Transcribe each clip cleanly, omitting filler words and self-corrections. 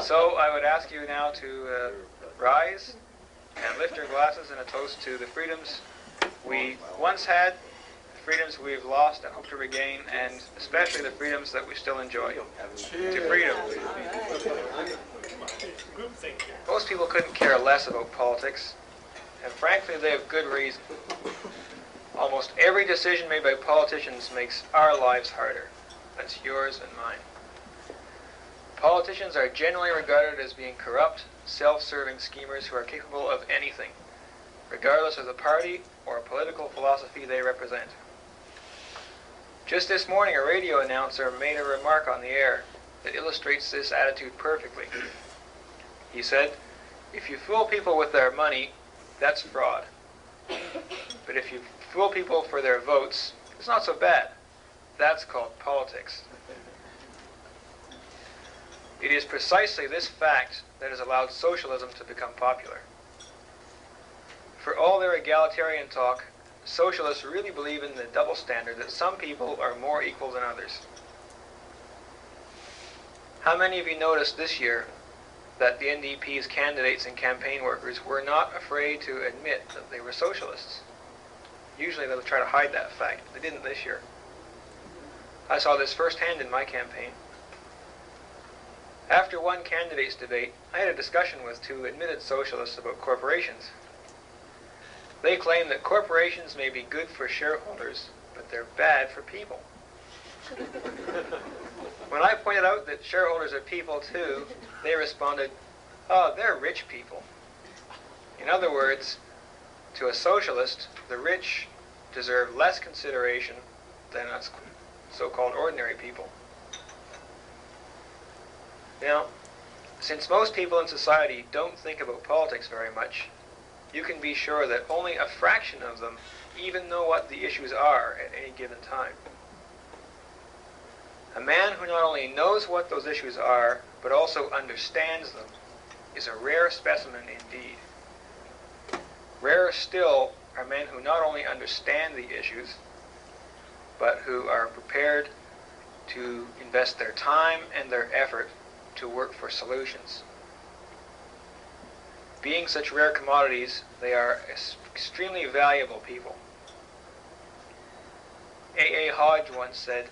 So I would ask you now to rise and lift your glasses in a toast to the freedoms we once had, the freedoms we've lost and hope to regain, and especially the freedoms that we still enjoy. To freedom. Most people couldn't care less about politics, and frankly they have good reason. Almost every decision made by politicians makes our lives harder. That's yours and mine. Politicians are generally regarded as being corrupt, self-serving schemers who are capable of anything, regardless of the party or political philosophy they represent. Just this morning, a radio announcer made a remark on the air that illustrates this attitude perfectly. He said, "If you fool people with their money, that's fraud. But if you fool people for their votes, it's not so bad. That's called politics." It is precisely this fact that has allowed socialism to become popular. For all their egalitarian talk, socialists really believe in the double standard that some people are more equal than others. How many of you noticed this year that the NDP's candidates and campaign workers were not afraid to admit that they were socialists? Usually they would try to hide that fact. They didn't this year. I saw this firsthand in my campaign. After one candidate's debate, I had a discussion with two admitted socialists about corporations. They claim that corporations may be good for shareholders, but they're bad for people. When I pointed out that shareholders are people too, they responded, "Oh, they're rich people." In other words, to a socialist, the rich deserve less consideration than us so-called ordinary people. Now, since most people in society don't think about politics very much, you can be sure that only a fraction of them even know what the issues are at any given time. A man who not only knows what those issues are, but also understands them, is a rare specimen indeed. Rarer still are men who not only understand the issues, but who are prepared to invest their time and their effort to work for solutions. Being such rare commodities, they are extremely valuable people. A. Hodge once said,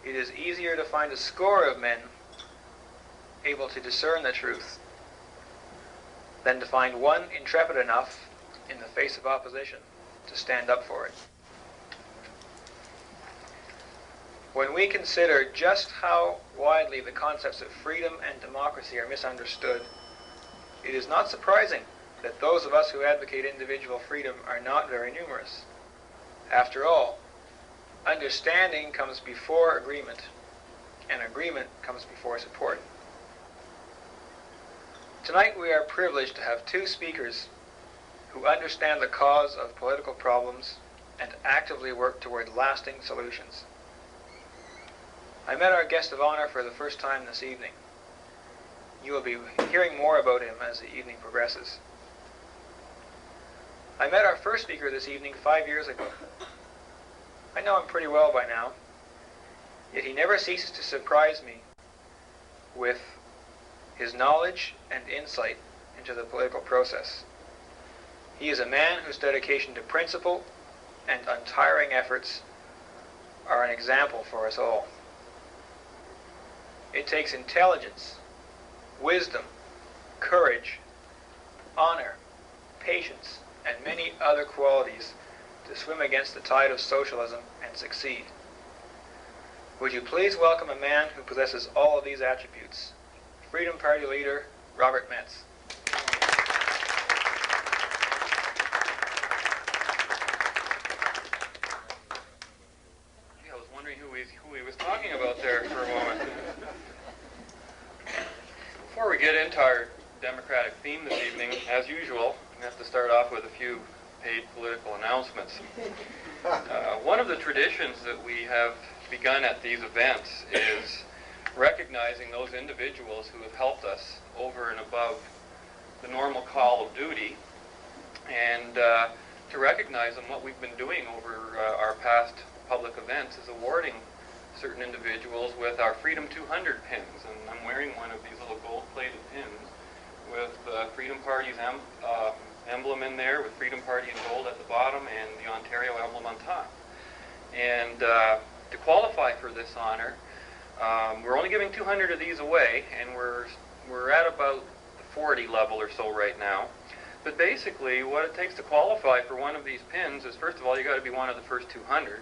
"It is easier to find a score of men able to discern the truth than to find one intrepid enough in the face of opposition to stand up for it." When we consider just how widely the concepts of freedom and democracy are misunderstood, it is not surprising that those of us who advocate individual freedom are not very numerous. After all, understanding comes before agreement, and agreement comes before support. Tonight we are privileged to have two speakers who understand the cause of political problems and actively work toward lasting solutions. I met our guest of honor for the first time this evening. You will be hearing more about him as the evening progresses. I met our first speaker this evening 5 years ago. I know him pretty well by now, yet he never ceases to surprise me with his knowledge and insight into the political process. He is a man whose dedication to principle and untiring efforts are an example for us all. It takes intelligence, wisdom, courage, honor, patience, and many other qualities to swim against the tide of socialism and succeed. Would you please welcome a man who possesses all of these attributes, Freedom Party leader Robert Metz. I was wondering who he was talking about there for a moment. Before we get into our democratic theme this evening, as usual, we have to start off with a few paid political announcements. One of the traditions that we have begun at these events is recognizing those individuals who have helped us over and above the normal call of duty, and to recognize them. What we've been doing over our past public events is awarding certain individuals with our Freedom 200 pins, and I'm wearing one of these little gold-plated pins with Freedom Party's emblem in there, with Freedom Party in gold at the bottom and the Ontario emblem on top. And to qualify for this honor, we're only giving 200 of these away, and we're at about the 40 level or so right now. But basically, what it takes to qualify for one of these pins is, first of all, you got to be one of the first 200.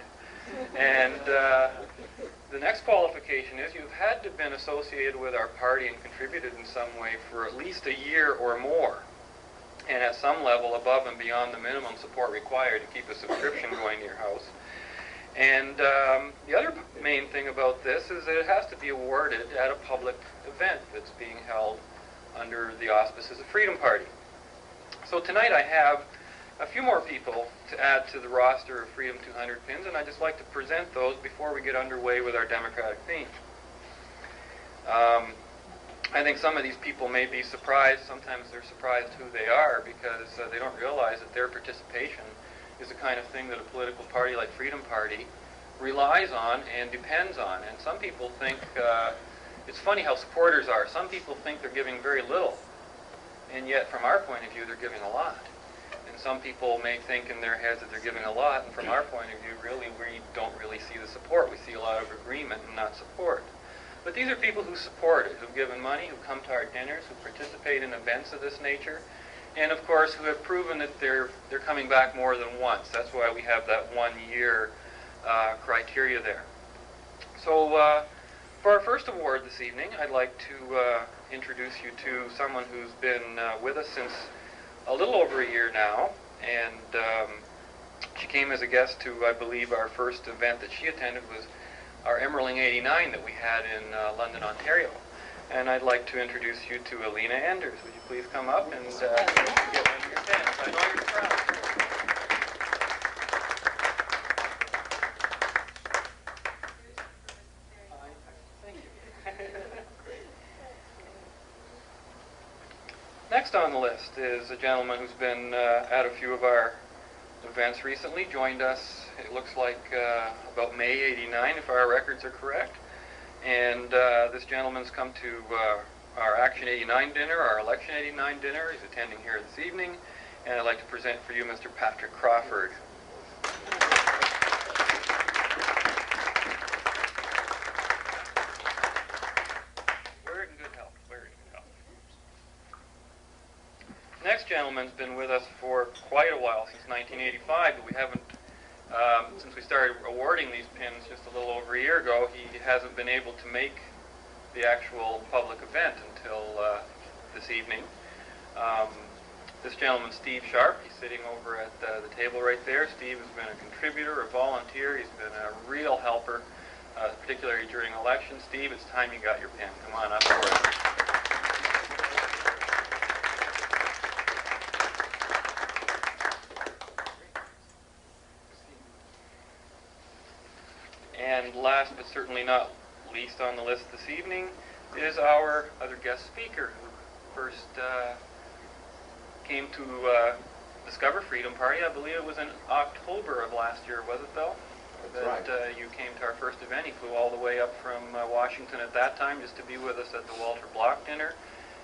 And the next qualification is you've had to have been associated with our party and contributed in some way for at least a year or more, and at some level above and beyond the minimum support required to keep a subscription going to your house. And the other main thing about this is that it has to be awarded at a public event that's being held under the auspices of Freedom Party. So tonight I have a few more people to add to the roster of Freedom 200 pins, and I'd just like to present those before we get underway with our democratic theme. I think some of these people may be surprised. Sometimes they're surprised who they are, because they don't realize that their participation is the kind of thing that a political party like Freedom Party relies on and depends on. And some people think, it's funny how supporters are. Some people think they're giving very little, and yet from our point of view they're giving a lot. And some people may think in their heads that they're giving a lot, and from our point of view really we don't really see the support. We see a lot of agreement and not support. But these are people who support it, who've given money, who come to our dinners, who participate in events of this nature, and of course who have proven that they're coming back more than once. That's why we have that 1 year criteria there. So for our first award this evening, I'd like to introduce you to someone who's been with us since a little over a year now, and she came as a guest to, I believe, our first event that she attended was our Emery 89 that we had in London, Ontario. And I'd like to introduce you to Alina Anders. Would you please come up and get one of your pens? I know you're proud. Thank you. Next on the list is a gentleman who's been at a few of our events recently, joined us, it looks like about May '89, if our records are correct. And this gentleman's come to our Action 89 dinner, our Election 89 dinner. He's attending here this evening. And I'd like to present for you Mr. Patrick Crawford. We're in good health. We're in good health. Next gentleman's been with us for quite a while, since 1985, but we haven't, since we started awarding these pins just a little over a year ago, he hasn't been able to make the actual public event until this evening. This gentleman, Steve Sharp, he's sitting over at the table right there. Steve has been a contributor, a volunteer. He's been a real helper, particularly during elections. Steve, it's time you got your pin. Come on up for it. And last but certainly not least on the list this evening is our other guest speaker, who first came to discover Freedom Party. I believe it was in October of last year, was it, Bill? That's right. You came to our first event. He flew all the way up from Washington at that time just to be with us at the Walter Block dinner.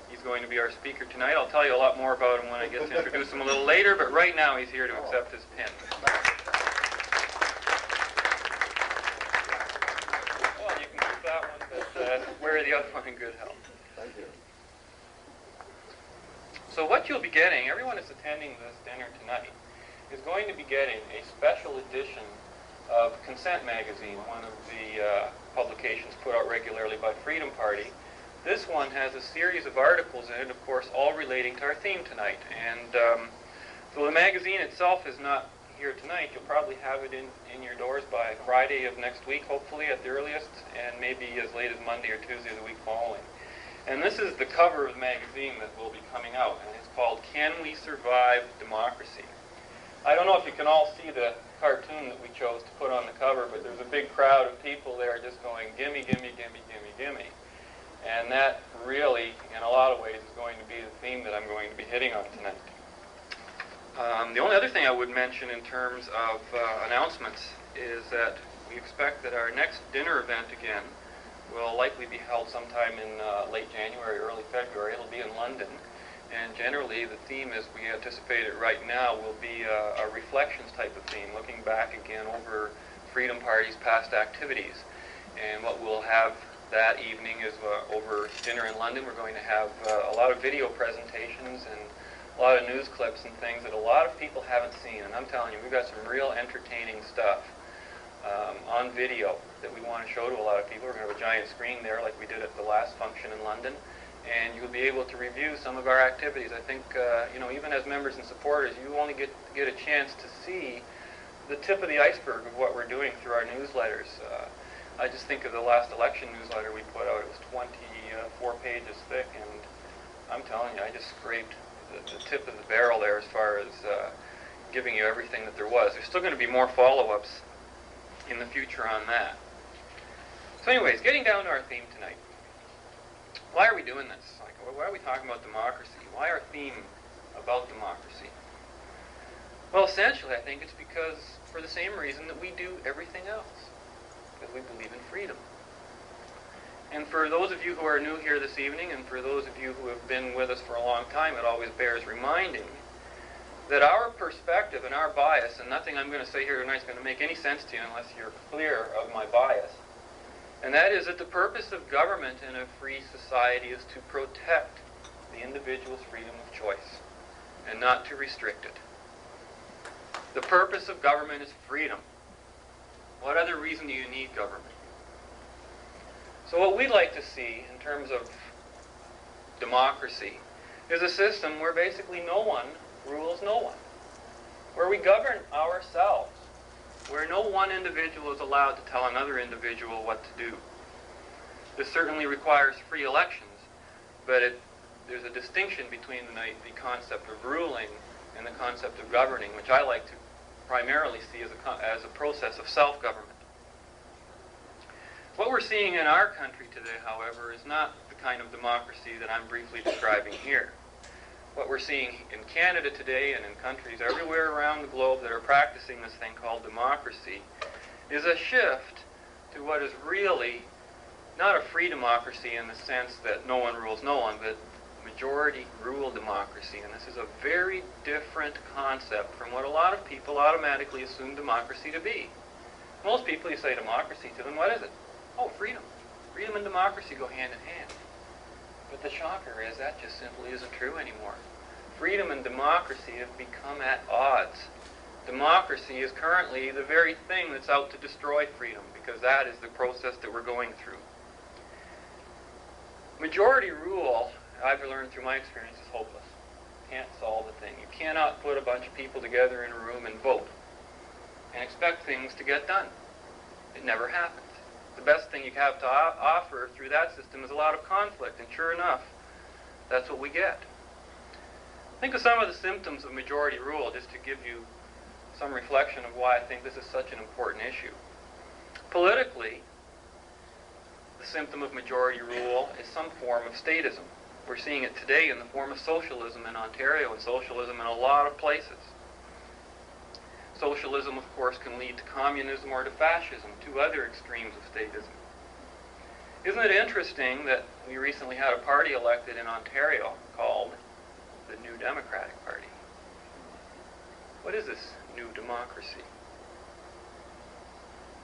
He's going to be our speaker tonight. I'll tell you a lot more about him when I get to introduce him a little later, but right now he's here to accept his pin. Wear the other one in good health. Thank you. So what you'll be getting, everyone that's attending this dinner tonight, is going to be getting a special edition of Consent magazine, one of the publications put out regularly by Freedom Party. This one has a series of articles in it, of course, all relating to our theme tonight. And so the magazine itself is not here tonight. You'll probably have it in your doors by Friday of next week, hopefully at the earliest, and maybe as late as Monday or Tuesday of the week following. And this is the cover of the magazine that will be coming out, and it's called Can We Survive Democracy? I don't know if you can all see the cartoon that we chose to put on the cover, but there's a big crowd of people there just going, gimme, gimme, gimme, gimme, gimme. And that really, in a lot of ways, is going to be the theme that I'm going to be hitting on tonight. The only other thing I would mention in terms of announcements is that We expect that our next dinner event again will likely be held sometime in late January, early February. It'll be in London. And generally, the theme, as we anticipate it right now, will be a reflections type of theme, looking back again over Freedom Party's past activities. And what we'll have that evening is over dinner in London, we're going to have a lot of video presentations and a lot of news clips and things that a lot of people haven't seen. And I'm telling you, we've got some real entertaining stuff on video that we want to show to a lot of people. We're going to have a giant screen there like we did at the last function in London. And you'll be able to review some of our activities. I think, even as members and supporters, you only get a chance to see the tip of the iceberg of what we're doing through our newsletters. I just think of the last election newsletter we put out. It was 24 pages thick, and I'm telling you, I just scraped the tip of the barrel there as far as giving you everything that there was. There's still going to be more follow-ups in the future on that. So anyways, getting down to our theme tonight. Why are we doing this? Why are we talking about democracy? Why our theme about democracy? Well, essentially, I think it's because, for the same reason that we do everything else, because we believe in freedom. And for those of you who are new here this evening, and for those of you who have been with us for a long time, it always bears reminding that our perspective and our bias, and nothing I'm going to say here tonight is going to make any sense to you unless you're clear of my bias, and that is that the purpose of government in a free society is to protect the individual's freedom of choice and not to restrict it. The purpose of government is freedom. What other reason do you need government? So what we'd like to see in terms of democracy is a system where basically no one rules no one, where we govern ourselves, where no one individual is allowed to tell another individual what to do. This certainly requires free elections, but there's a distinction between the concept of ruling and the concept of governing, which I like to primarily see as a process of self-government. What we're seeing in our country today, however, is not the kind of democracy that I'm briefly describing here. What we're seeing in Canada today and in countries everywhere around the globe that are practicing this thing called democracy is a shift to what is really not a free democracy in the sense that no one rules no one, but majority rule democracy. And this is a very different concept from what a lot of people automatically assume democracy to be. Most people, you say democracy to them, what is it? Oh, freedom. Freedom and democracy go hand in hand. But the shocker is that just simply isn't true anymore. Freedom and democracy have become at odds. Democracy is currently the very thing that's out to destroy freedom, because that is the process that we're going through. Majority rule, I've learned through my experience, is hopeless. Can't solve the thing. You cannot put a bunch of people together in a room and vote and expect things to get done. It never happens. The best thing you have to offer through that system is a lot of conflict, and sure enough, that's what we get. Think of some of the symptoms of majority rule, just to give you some reflection of why I think this is such an important issue. Politically, the symptom of majority rule is some form of statism. We're seeing it today in the form of socialism in Ontario and socialism in a lot of places. Socialism, of course, can lead to communism or to fascism, two other extremes of statism. Isn't it interesting that we recently had a party elected in Ontario called the New Democratic Party? What is this new democracy?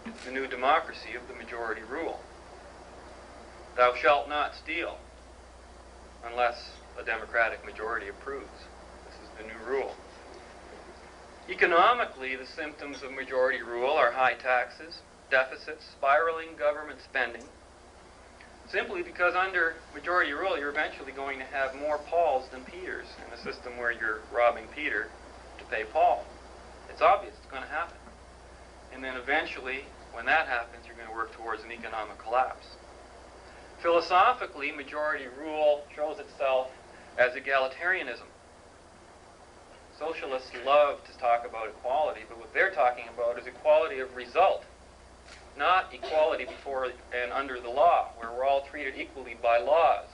It's the new democracy of the majority rule. Thou shalt not steal unless a democratic majority approves. This is the new rule. Economically, the symptoms of majority rule are high taxes, deficits, spiraling government spending, simply because under majority rule you're eventually going to have more Pauls than Peters in a system where you're robbing Peter to pay Paul. It's obvious it's going to happen. And then eventually, when that happens, you're going to work towards an economic collapse. Philosophically, majority rule shows itself as egalitarianism. Socialists love to talk about equality, but what they're talking about is equality of result, not equality before and under the law, where we're all treated equally by laws.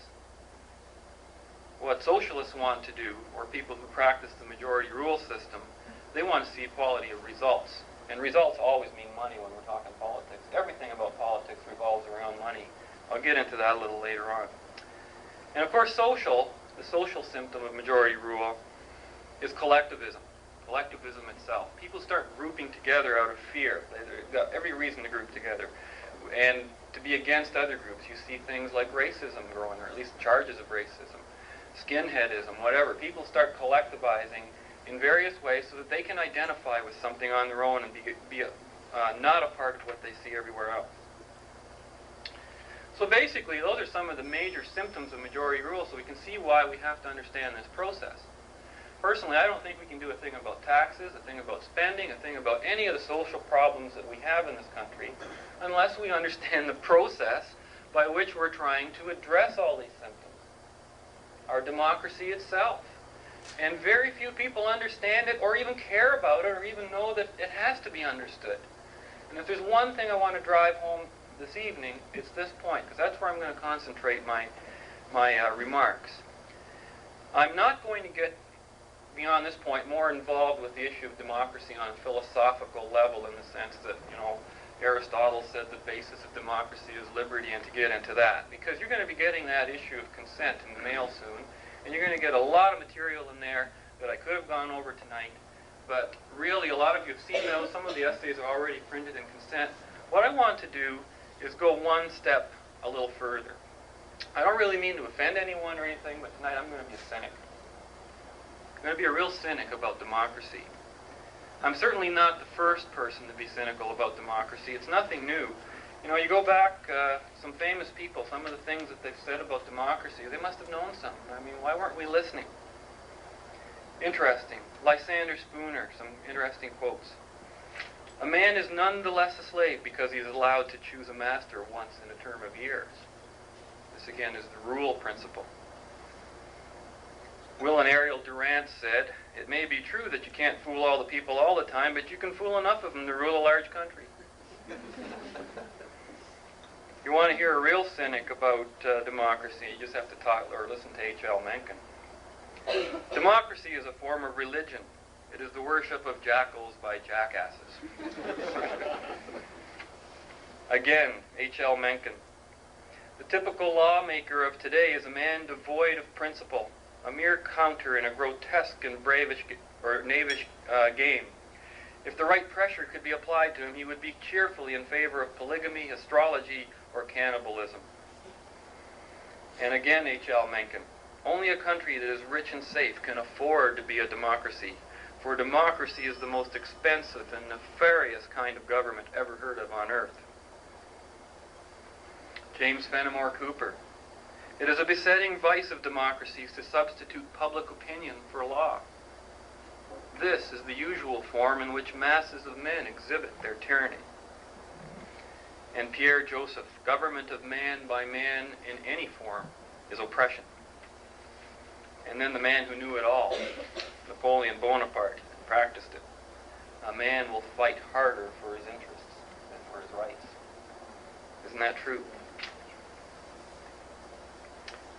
What socialists want to do, or people who practice the majority rule system, they want to see equality of results. And results always mean money when we're talking politics. Everything about politics revolves around money. I'll get into that a little later on. And of course, the social symptom of majority rule is collectivism. Collectivism itself. People start grouping together out of fear. They've got every reason to group together. And to be against other groups. You see things like racism growing, or at least charges of racism, skinheadism, whatever. People start collectivizing in various ways so that they can identify with something on their own and be not a part of what they see everywhere else. So basically, those are some of the major symptoms of majority rule, so we can see why we have to understand this process. Personally, I don't think we can do a thing about taxes, a thing about spending, a thing about any of the social problems that we have in this country, unless we understand the process by which we're trying to address all these symptoms. Our democracy itself. And very few people understand it or even care about it or even know that it has to be understood. And if there's one thing I want to drive home this evening, it's this point, because that's where I'm going to concentrate my remarks. I'm not going to get beyond this point more involved with the issue of democracy on a philosophical level, in the sense that, Aristotle said the basis of democracy is liberty, and to get into that, because you're going to be getting that issue of consent in the mail soon, and you're going to get a lot of material in there that I could have gone over tonight, but really a lot of you have seen those. Some of the essays are already printed in consent. What I want to do is go one step a little further. I don't really mean to offend anyone or anything, but tonight I'm going to be a cynic. I'm going to be a real cynic about democracy. I'm certainly not the first person to be cynical about democracy. It's nothing new. You go back, some famous people, some of the things that they've said about democracy, they must have known something. I mean, why weren't we listening? Interesting. Lysander Spooner, some interesting quotes. A man is none the less a slave because he is allowed to choose a master once in a term of years. This again is the rule principle. Will and Ariel Durant said, "It may be true that you can't fool all the people all the time, but you can fool enough of them to rule a large country." You want to hear a real cynic about democracy, you just have to talk or listen to H.L. Mencken. Democracy is a form of religion. It is the worship of jackals by jackasses. Again, H.L. Mencken. The typical lawmaker of today is a man devoid of principle, a mere counter in a grotesque and knavish game. If the right pressure could be applied to him, he would be cheerfully in favor of polygamy, astrology, or cannibalism. And again, H.L. Mencken. Only a country that is rich and safe can afford to be a democracy, for democracy is the most expensive and nefarious kind of government ever heard of on earth. James Fenimore Cooper. It is a besetting vice of democracies to substitute public opinion for law. This is the usual form in which masses of men exhibit their tyranny. And Pierre Joseph, government of man by man in any form is oppression. And then the man who knew it all, Napoleon Bonaparte, practiced it. A man will fight harder for his interests than for his rights. Isn't that true?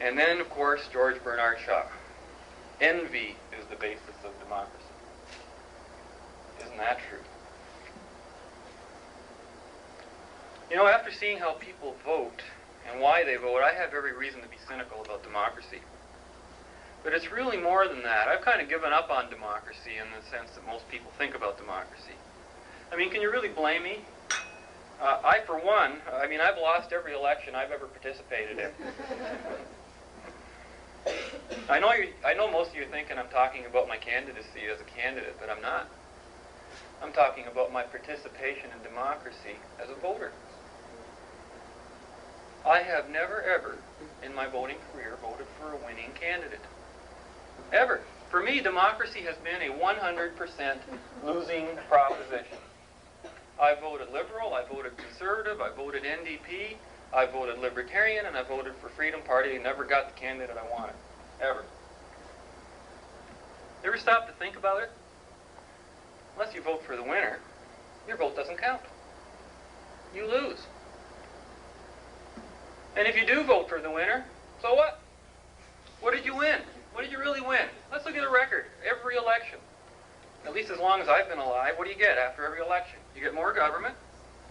And then, of course, George Bernard Shaw. Envy is the basis of democracy. Isn't that true? After seeing how people vote and why they vote, I have every reason to be cynical about democracy. But it's really more than that. I've kind of given up on democracy in the sense that most people think about democracy. I mean, can you really blame me? I, for one, I've lost every election I've ever participated in. I know most of you are thinking I'm talking about my candidacy as a candidate, but I'm not. I'm talking about my participation in democracy as a voter. I have never, ever, in my voting career, voted for a winning candidate. Ever. For me, democracy has been a 100% losing proposition. I voted Liberal, I voted Conservative, I voted NDP, I voted Libertarian, and I voted for Freedom Party and never got the candidate I wanted. Ever. You ever stop to think about it? Unless you vote for the winner, your vote doesn't count. You lose. And if you do vote for the winner, so what? What did you win? What did you really win? Let's look at a record. Every election. at least as long as I've been alive, what do you get after every election? You get more government,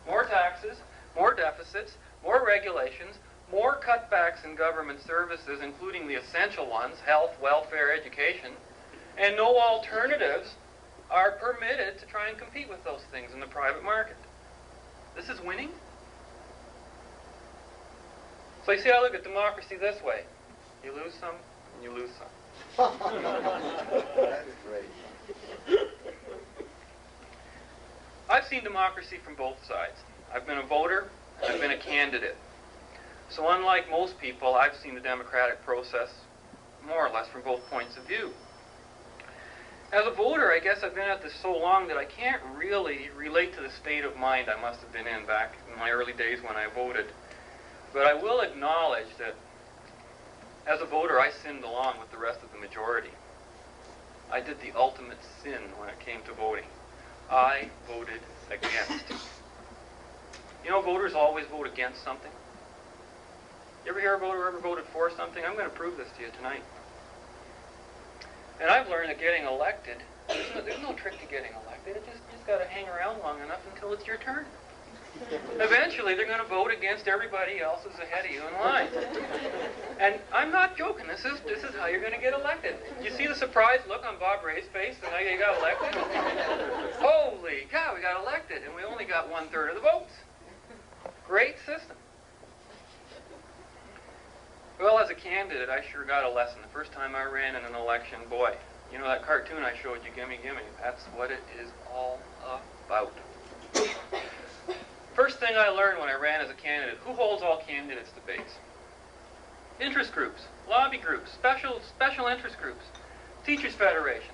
more taxes, more deficits, more regulations, more cutbacks in government services, including the essential ones, health, welfare, education, and no alternatives are permitted to try and compete with those things in the private market. This is winning? So you see, I look at democracy this way. You lose some, and you lose some. That is great. I've seen democracy from both sides. I've been a voter, and I've been a candidate. So unlike most people, I've seen the democratic process more or less from both points of view. As a voter, I guess I've been at this so long that I can't really relate to the state of mind I must have been in back in my early days when I voted. But I will acknowledge that as a voter, I sinned along with the rest of the majority. I did the ultimate sin when it came to voting. I voted against. You know, voters always vote against something. You ever hear a voter ever voted for something? I'm going to prove this to you tonight. And I've learned that getting elected, there's no trick to getting elected. You just got to hang around long enough until it's your turn. Eventually, they're going to vote against everybody else who's ahead of you in line. And I'm not joking. This is how you're going to get elected. You see the surprised look on Bob Ray's face the night he got elected? Holy cow, we got elected, and we only got 1/3 of the votes. Great system. Well, as a candidate, I sure got a lesson. The first time I ran in an election, boy, you know that cartoon I showed you, Gimme Gimme? That's what it is all about. First thing I learned when I ran as a candidate, who holds all candidates' debates? Interest groups, lobby groups, special interest groups, teachers' federation.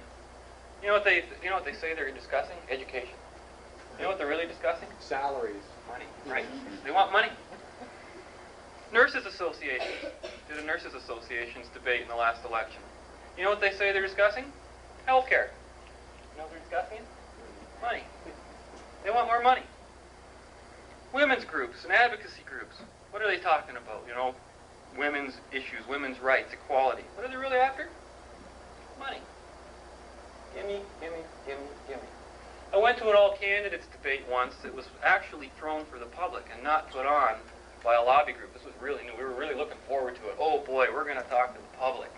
You know what they say they're discussing? Education. You know what they're really discussing? Salaries. Money, right? They want money. Nurses associations. Did a nurses association's debate in the last election. You know what they say they're discussing? Healthcare. You know what they're discussing? Money. They want more money. Women's groups and advocacy groups. What are they talking about? You know, women's issues, women's rights, equality. What are they really after? Money. Gimme, gimme, gimme, gimme. I went to an all-candidates debate once that was actually thrown for the public and not put on by a lobby group. This was really new. We were really looking forward to it. Oh boy, we're going to talk to the public.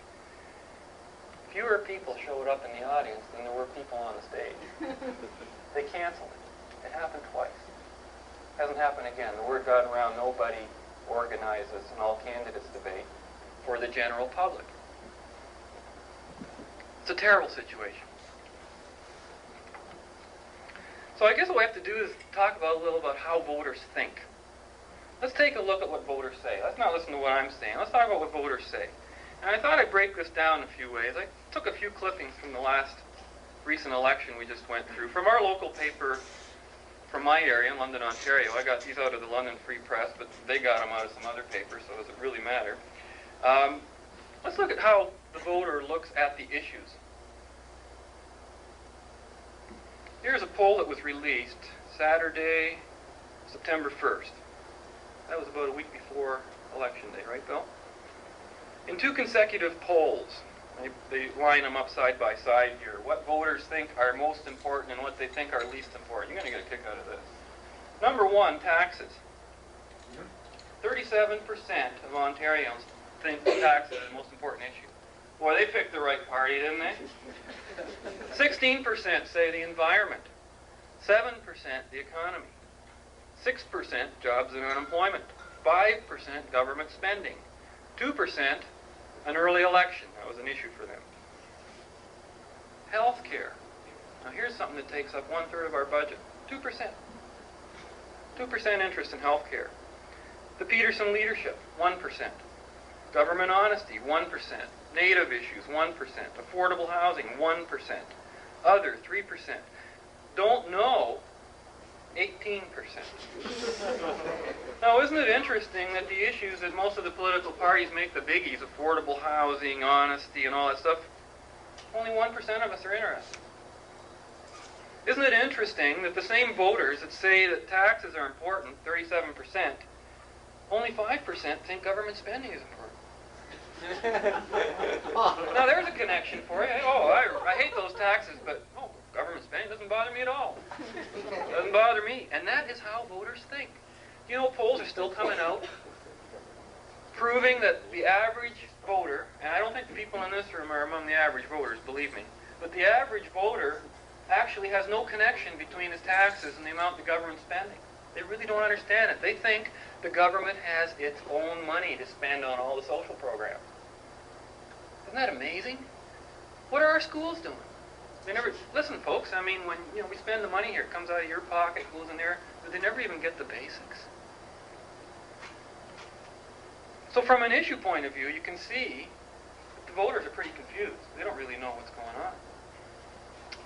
Fewer people showed up in the audience than there were people on the stage. They canceled it. It happened twice. Hasn't happened again. The word got around, nobody organizes an all-candidates debate for the general public. It's a terrible situation. So I guess what we have to do is talk about a little about how voters think. Let's take a look at what voters say. Let's not listen to what I'm saying. Let's talk about what voters say. And I thought I'd break this down a few ways. I took a few clippings from the last recent election we just went through. From our local paper, from my area in London, Ontario. I got these out of the London Free Press, but they got them out of some other paper, so does it really matter? Let's look at how the voter looks at the issues. Here's a poll that was released Saturday, September 1st. That was about a week before Election Day, right, Bill? In 2 consecutive polls, they line them up side by side here. What voters think are most important and what they think are least important. You're going to get a kick out of this. Number 1, taxes. 37% of Ontarians think taxes are the most important issue. Boy, they picked the right party, didn't they? 16% say the environment. 7% the economy. 6% jobs and unemployment. 5% government spending. 2% an early election. That was an issue for them. Health care. Now here's something that takes up 1/3 of our budget. 2%. 2% interest in health care. The Peterson leadership, 1%. Government honesty, 1%. Native issues, 1%. Affordable housing, 1%. Other, 3%. Don't know, 18%. Now, isn't it interesting that the issues that most of the political parties make the biggies, affordable housing, honesty, and all that stuff, only 1% of us are interested. Isn't it interesting that the same voters that say that taxes are important, 37%, only 5% think government spending is important? Now, there's a connection for you. Oh, I hate those taxes, but Government spending doesn't bother me at all. Doesn't bother me. And that is how voters think. You know, polls are still coming out proving that the average voter, and I don't think the people in this room are among the average voters, believe me, but the average voter actually has no connection between his taxes and the amount the government's spending. They really don't understand it. They think the government has its own money to spend on all the social programs. Isn't that amazing? What are our schools doing? They never, listen folks, I mean, when we spend the money here, it comes out of your pocket, goes in there, but they never even get the basics. So from an issue point of view, you can see that the voters are pretty confused. They don't really know what's going on.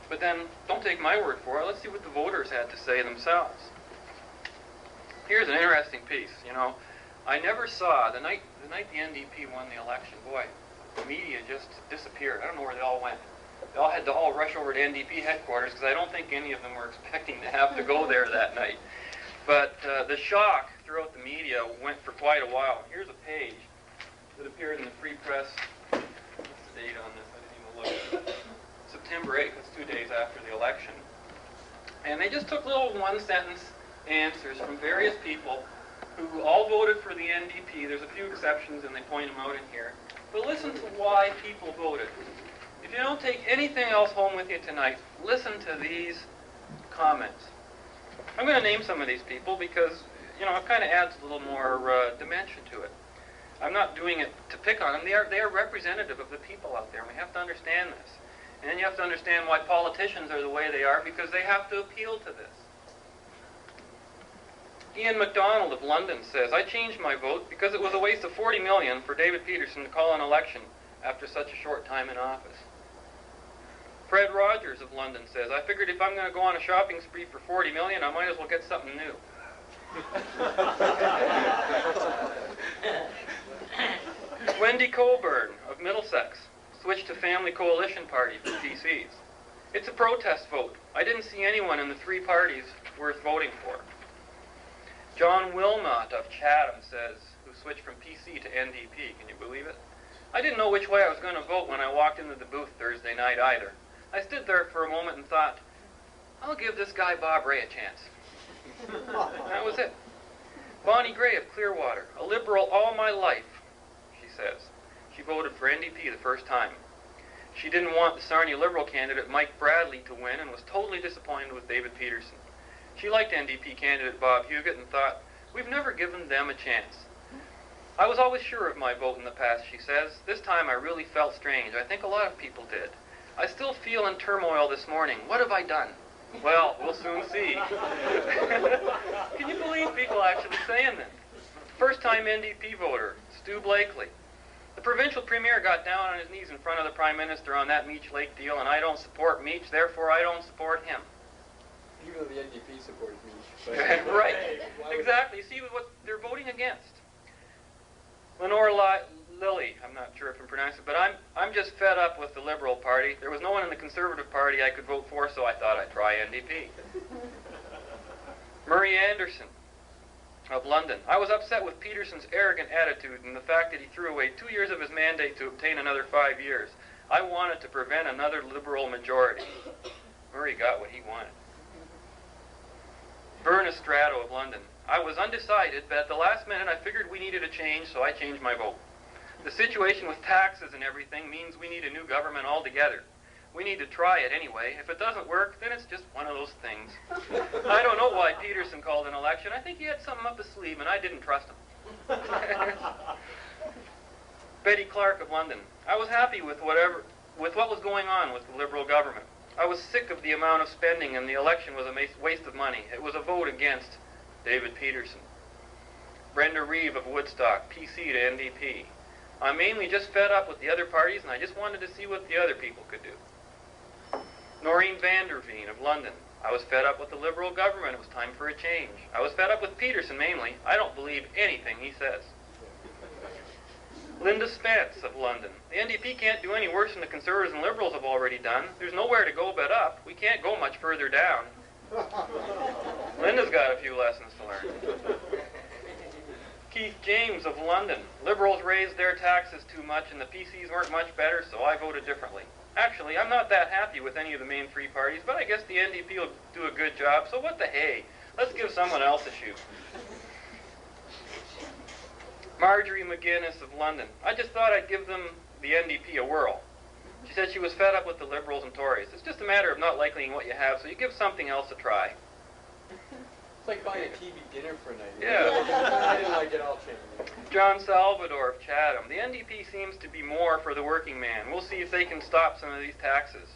But then, don't take my word for it, let's see what the voters had to say themselves. Here's an interesting piece, I never saw, the night the NDP won the election, boy, the media just disappeared. I don't know where they all went. They all had to rush over to NDP headquarters because I don't think any of them were expecting to have to go there that night. But the shock throughout the media went for quite a while. Here's a page that appeared in the Free Press. What's the date on this? I didn't even look. September 8th, that's 2 days after the election. And they just took little one-sentence answers from various people who all voted for the NDP. There's a few exceptions, and they point them out in here. But listen to why people voted. If you don't take anything else home with you tonight, listen to these comments. I'm going to name some of these people because, it kind of adds a little more dimension to it. I'm not doing it to pick on them. They are representative of the people out there, and we have to understand this. And then you have to understand why politicians are the way they are, because they have to appeal to this. Ian MacDonald of London says, I changed my vote because it was a waste of $40 million for David Peterson to call an election after such a short time in office. Fred Rogers of London says, I figured if I'm going to go on a shopping spree for $40 million, I might as well get something new. Wendy Colburn of Middlesex switched to Family Coalition Party for PCs. It's a protest vote. I didn't see anyone in the three parties worth voting for. John Wilmot of Chatham says, who switched from PC to NDP. Can you believe it? I didn't know which way I was going to vote when I walked into the booth Thursday night either. I stood there for a moment and thought, I'll give this guy Bob Ray a chance. That was it. Bonnie Gray of Clearwater, a liberal all my life, she says. She voted for NDP the first time. She didn't want the Sarnia Liberal candidate Mike Bradley to win and was totally disappointed with David Peterson. She liked NDP candidate Bob Huguett and thought, we've never given them a chance. I was always sure of my vote in the past, she says. This time I really felt strange. I think a lot of people did. I still feel in turmoil this morning. What have I done? Well, we'll soon see. Can you believe people actually saying that? First-time NDP voter, Stu Blakely. The provincial premier got down on his knees in front of the Prime Minister on that Meech Lake deal, and I don't support Meech, therefore I don't support him. Even though the NDP supports Meech. Right, exactly. You see what they're voting against. Lenore Lilly, I'm not sure if I'm pronouncing it, but I'm just fed up with the Liberal Party. There was no one in the Conservative Party I could vote for, so I thought I'd try NDP. Murray Anderson of London. I was upset with Peterson's arrogant attitude and the fact that he threw away 2 years of his mandate to obtain another 5 years. I wanted to prevent another Liberal majority. Murray got what he wanted. Vern Estrato of London. I was undecided, but at the last minute I figured we needed a change, so I changed my vote. The situation with taxes and everything means we need a new government altogether. We need to try it anyway. If it doesn't work, then it's just one of those things. I don't know why Peterson called an election. I think he had something up his sleeve, and I didn't trust him. Betty Clark of London. I was happy with what was going on with the Liberal government. I was sick of the amount of spending, and the election was a waste of money. It was a vote against David Peterson. Brenda Reeve of Woodstock, PC to NDP. I'm mainly just fed up with the other parties, and I just wanted to see what the other people could do. Noreen Vanderveen of London. I was fed up with the Liberal government. It was time for a change. I was fed up with Peterson mainly. I don't believe anything he says. Linda Spence of London. The NDP can't do any worse than the Conservatives and Liberals have already done. There's nowhere to go but up. We can't go much further down. Linda's got a few lessons to learn. Keith James of London. Liberals raised their taxes too much and the PCs weren't much better, so I voted differently. Actually, I'm not that happy with any of the main three parties, but I guess the NDP will do a good job, so what the hey? Let's give someone else a shoot. Marjorie McGuinness of London. I just thought I'd give them the NDP a whirl. She said she was fed up with the Liberals and Tories. It's just a matter of not liking what you have, so you give something else a try. It's like buying a TV dinner for a night. Yeah. I didn't like it all changed. John Salvador of Chatham. The NDP seems to be more for the working man. We'll see if they can stop some of these taxes.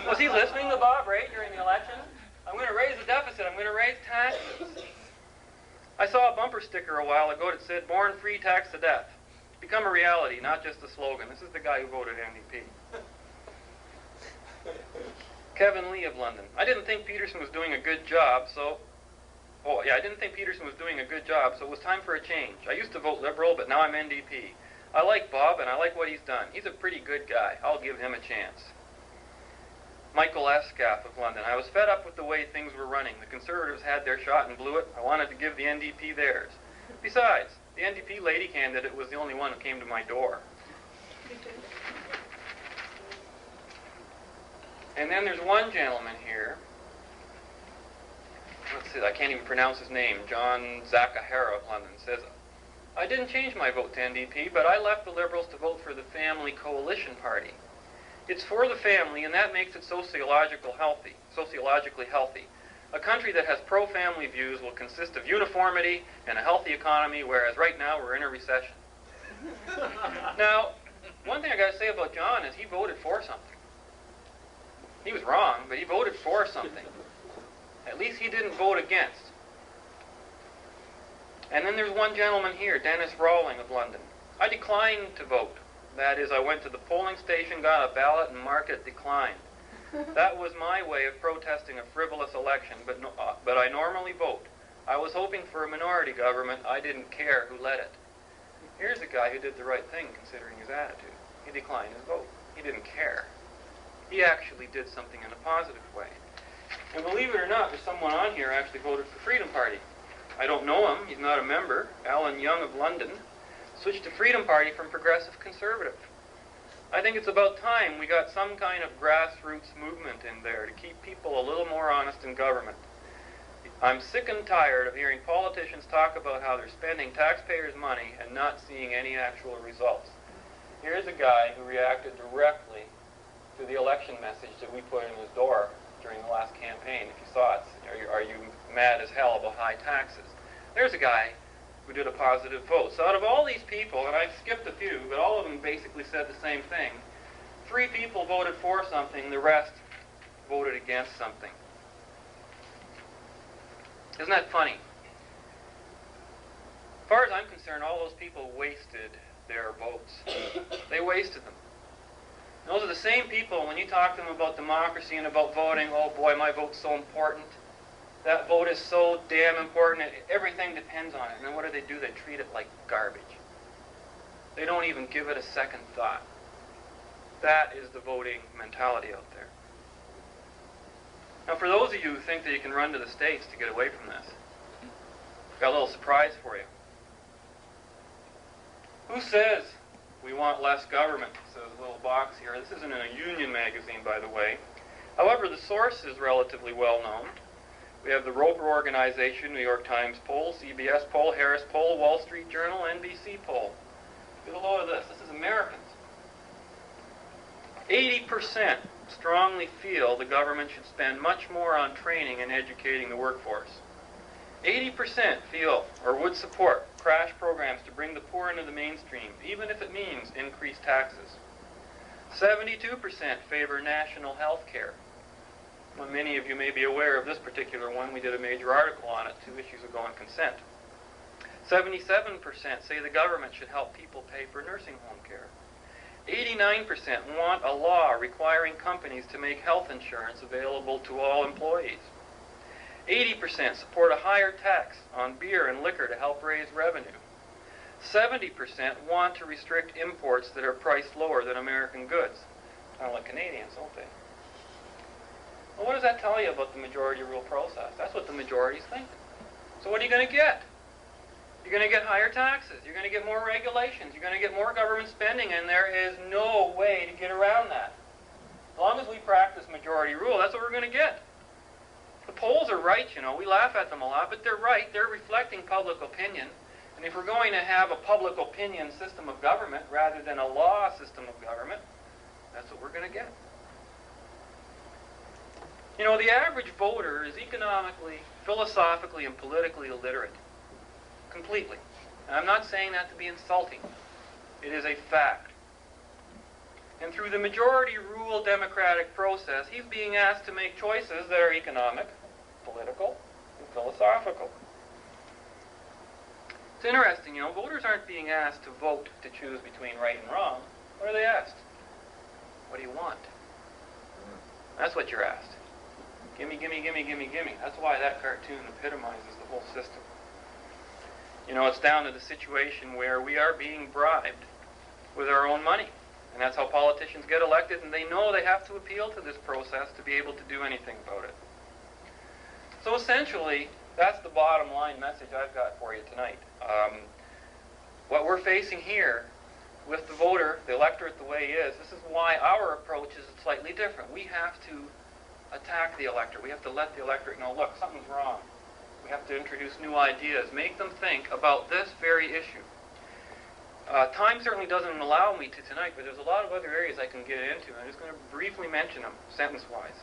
Was he listening to Bob Ray during the election? I'm going to raise the deficit. I'm going to raise taxes. I saw a bumper sticker a while ago that said, "Born free, tax to death." It's become a reality, not just a slogan. This is the guy who voted NDP. Kevin Lee of London. I didn't think Peterson was doing a good job, so... I didn't think Peterson was doing a good job, so it was time for a change. I used to vote Liberal, but now I'm NDP. I like Bob, and I like what he's done. He's a pretty good guy. I'll give him a chance. Michael Escaff of London. I was fed up with the way things were running. The Conservatives had their shot and blew it. I wanted to give the NDP theirs. Besides, the NDP lady candidate was the only one who came to my door. And then there's one gentleman here. Let's see, I can't even pronounce his name. John Zakahara of London says, I didn't change my vote to NDP, but I left the Liberals to vote for the Family Coalition Party. It's for the family, and that makes it sociologically healthy. A country that has pro-family views will consist of uniformity and a healthy economy, whereas right now we're in a recession. Now, one thing I got to say about John is he voted for something. He was wrong, but he voted for something. At least he didn't vote against. And then there's one gentleman here, Dennis Rawling of London. I declined to vote. That is, I went to the polling station, got a ballot, and marked it declined. That was my way of protesting a frivolous election, but I normally vote. I was hoping for a minority government. I didn't care who led it. Here's a guy who did the right thing, considering his attitude. He declined his vote. He didn't care. He actually did something in a positive way. And believe it or not, there's someone on here who actually voted for Freedom Party. I don't know him. He's not a member. Alan Young of London switched to Freedom Party from Progressive Conservative. I think it's about time we got some kind of grassroots movement in there to keep people a little more honest in government. I'm sick and tired of hearing politicians talk about how they're spending taxpayers' money and not seeing any actual results. Here's a guy who reacted directly to the election message that we put in his door during the last campaign. If you saw it, are you mad as hell about high taxes? There's a guy who did a positive vote. So out of all these people, and I've skipped a few, but all of them basically said the same thing. 3 people voted for something, the rest voted against something. Isn't that funny? As far as I'm concerned, all those people wasted their votes. They wasted them. And those are the same people, when you talk to them about democracy and about voting, oh boy, my vote's so important. That vote is so damn important. Everything depends on it. And then what do? They treat it like garbage. They don't even give it a second thought. That is the voting mentality out there. Now, for those of you who think that you can run to the States to get away from this, I've got a little surprise for you. Who says we want less government? Says a little box here. This isn't in a union magazine, by the way. However, the source is relatively well known. We have the Roper Organization, New York Times poll, CBS poll, Harris poll, Wall Street Journal, NBC poll. Get a load of this. This is Americans. 80% strongly feel the government should spend much more on training and educating the workforce. 80% feel or would support crash programs to bring the poor into the mainstream, even if it means increased taxes. 72% favor national health care. Well, many of you may be aware of this particular one. We did a major article on it 2 issues ago on consent. 77% say the government should help people pay for nursing home care. 89% want a law requiring companies to make health insurance available to all employees. 80% support a higher tax on beer and liquor to help raise revenue. 70% want to restrict imports that are priced lower than American goods. Kind of like Canadians, don't they? Well, what does that tell you about the majority rule process? That's what the majority's thinking. So what are you going to get? You're going to get higher taxes. You're going to get more regulations. You're going to get more government spending, and there is no way to get around that. As long as we practice majority rule, that's what we're going to get. The polls are right, you know. We laugh at them a lot, but they're right. They're reflecting public opinion. And if we're going to have a public opinion system of government rather than a law system of government, that's what we're going to get. You know, the average voter is economically, philosophically, and politically illiterate. Completely. And I'm not saying that to be insulting. It is a fact. And through the majority rule democratic process, he's being asked to make choices that are economic, political, and philosophical. It's interesting, you know, voters aren't being asked to vote to choose between right and wrong. What are they asked? What do you want? That's what you're asked. Gimme, gimme, gimme, gimme, gimme. That's why that cartoon epitomizes the whole system. You know, it's down to the situation where we are being bribed with our own money. And that's how politicians get elected, and they know they have to appeal to this process to be able to do anything about it. So essentially, that's the bottom line message I've got for you tonight. What we're facing here with the voter, the electorate the way he is, this is why our approach is slightly different. We have to attack the electorate. We have to let the electorate know, look, something's wrong. We have to introduce new ideas, make them think about this very issue. Time certainly doesn't allow me to tonight, but there's a lot of other areas I can get into. I'm just going to briefly mention them, sentence-wise.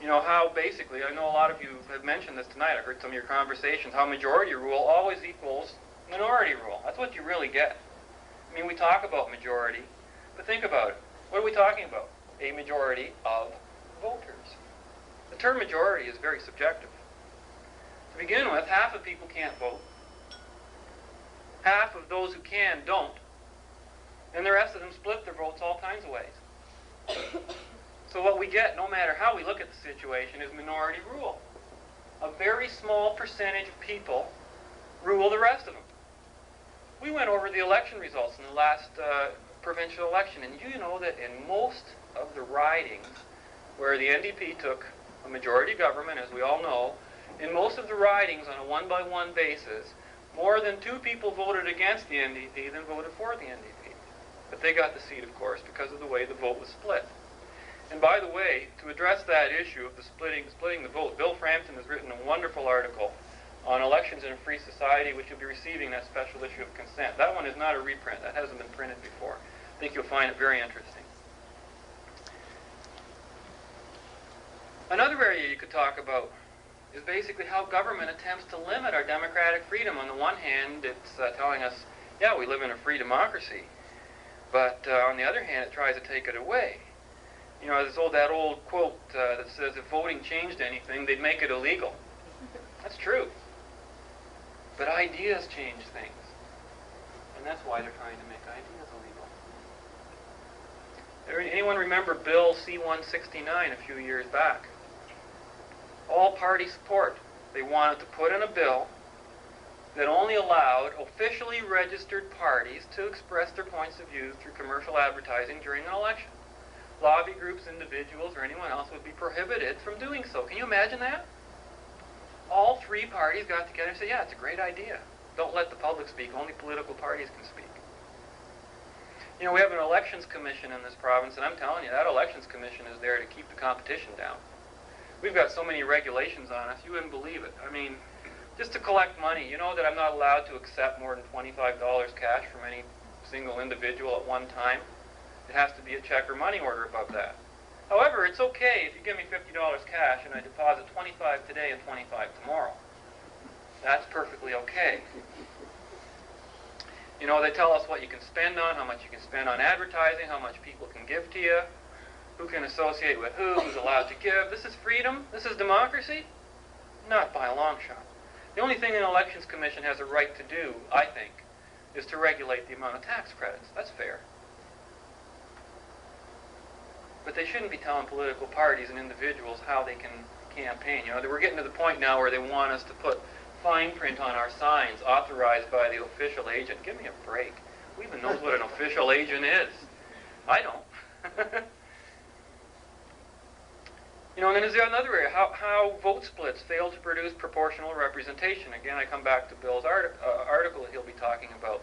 You know how basically, I know a lot of you have mentioned this tonight, I heard some of your conversations, how majority rule always equals minority rule. That's what you really get. I mean, we talk about majority, but think about it. What are we talking about? A majority of voters. The term majority is very subjective. To begin with, half of people can't vote. Half of those who can don't. And the rest of them split their votes all kinds of ways. So what we get, no matter how we look at the situation, is minority rule. A very small percentage of people rule the rest of them. We went over the election results in the last provincial election, and you know that in most of the ridings where the NDP took a majority government, as we all know, in most of the ridings on a one-by-one basis, more than 2 people voted against the NDP than voted for the NDP. But they got the seat, of course, because of the way the vote was split. And by the way, to address that issue of the splitting the vote, Bill Frampton has written a wonderful article on elections in a free society, which you'll be receiving that special issue of Consent. That one is not a reprint. That hasn't been printed before. I think you'll find it very interesting. Another area you could talk about is basically how government attempts to limit our democratic freedom. On the one hand, it's telling us, yeah, we live in a free democracy. But on the other hand, it tries to take it away. You know, that old quote that says, if voting changed anything, they'd make it illegal. That's true. But ideas change things. And that's why they're trying to make ideas illegal. Anyone remember Bill C-169 a few years back? All party support. They wanted to put in a bill that only allowed officially registered parties to express their points of view through commercial advertising during an election. Lobby groups, individuals, or anyone else would be prohibited from doing so. Can you imagine that? All 3 parties got together and said, yeah, it's a great idea. Don't let the public speak. Only political parties can speak. You know, we have an elections commission in this province, and I'm telling you, that elections commission is there to keep the competition down. We've got so many regulations on us, you wouldn't believe it. I mean, just to collect money, you know that I'm not allowed to accept more than $25 cash from any single individual at one time. It has to be a check or money order above that. However, it's okay if you give me $50 cash and I deposit $25 today and $25 tomorrow. That's perfectly okay. You know, they tell us what you can spend on, how much you can spend on advertising, how much people can give to you, who can associate with who's allowed to give. This is freedom? This is democracy? Not by a long shot. The only thing an elections commission has a right to do, I think, is to regulate the amount of tax credits. That's fair. But they shouldn't be telling political parties and individuals how they can campaign. You know, we're getting to the point now where they want us to put fine print on our signs authorized by the official agent. Give me a break. Who even knows what an official agent is? I don't. You know, and then there's another area, how vote splits fail to produce proportional representation. Again, I come back to Bill's article that he'll be talking about,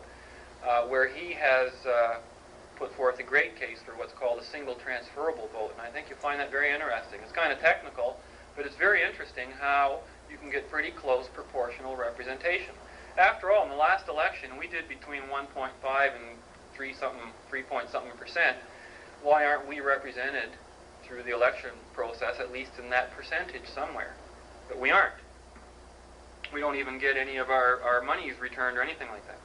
where he has put forth a great case for what's called a single transferable vote. And I think you'll find that very interesting. It's kind of technical, but it's very interesting how you can get pretty close proportional representation. After all, in the last election, we did between 1.5 and 3 point something percent. Why aren't we represented through the election process, at least in that percentage somewhere? But we aren't. We don't even get any of our monies returned or anything like that.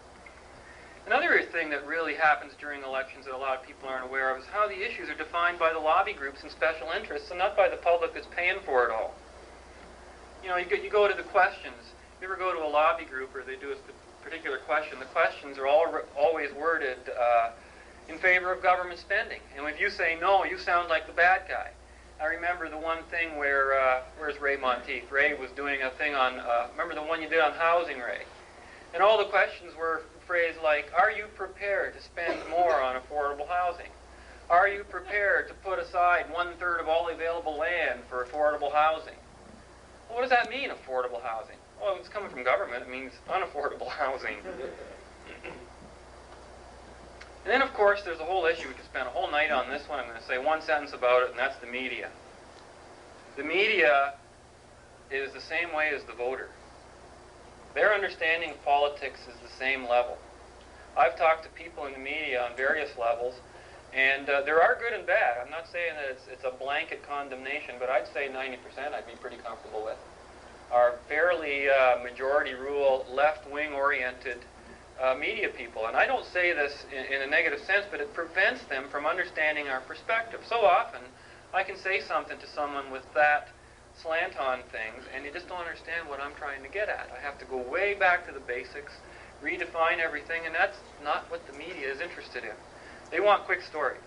Another thing that really happens during elections that a lot of people aren't aware of is how the issues are defined by the lobby groups and special interests and not by the public that's paying for it all. You know, you go to the questions. If you ever go to a lobby group or they do a particular question, the questions are always worded in favor of government spending. And if you say no, you sound like the bad guy. I remember the one thing where, where's Ray Monteith? Ray was doing a thing on, remember the one you did on housing, Ray? And all the questions were phrased like, are you prepared to spend more on affordable housing? Are you prepared to put aside 1/3 of all available land for affordable housing? Well, what does that mean, affordable housing? Well, if it's coming from government, it means unaffordable housing. And then, of course, there's a whole issue. We could spend a whole night on this one. I'm going to say one sentence about it, and that's the media. The media is the same way as the voter. Their understanding of politics is the same level. I've talked to people in the media on various levels, and there are good and bad. I'm not saying that it's a blanket condemnation, but I'd say 90% I'd be pretty comfortable with are fairly majority rule, left-wing oriented media people. And I don't say this in a negative sense, but it prevents them from understanding our perspective. So often, I can say something to someone with that slant on things, and you just don't understand what I'm trying to get at. I have to go way back to the basics, redefine everything, and that's not what the media is interested in. They want quick stories.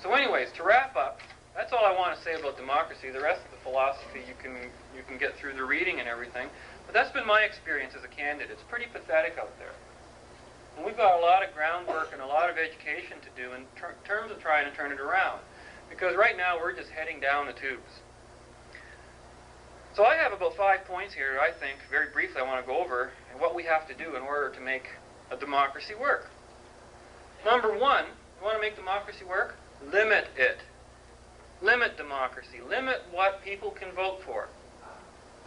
So anyways, to wrap up, that's all I want to say about democracy. The rest of the philosophy you can get through the reading and everything. But that's been my experience as a candidate. It's pretty pathetic out there. And we've got a lot of groundwork and a lot of education to do in terms of trying to turn it around. Because right now we're just heading down the tubes. So I have about 5 points here, I think, very briefly I want to go over, and what we have to do in order to make a democracy work. Number one, you want to make democracy work? Limit it. Limit democracy. Limit what people can vote for.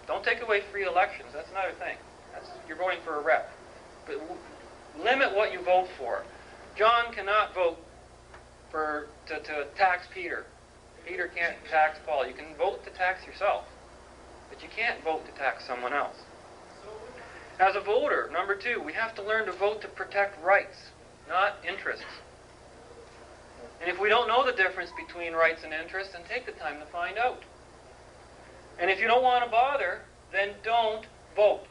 Don't take away free elections. That's another thing. You're voting for a rep. But limit what you vote for. John cannot vote to tax Peter. Peter can't tax Paul. You can vote to tax yourself, but you can't vote to tax someone else. As a voter, number two, we have to learn to vote to protect rights, not interests. And if we don't know the difference between rights and interests, then take the time to find out. And if you don't want to bother, then don't vote.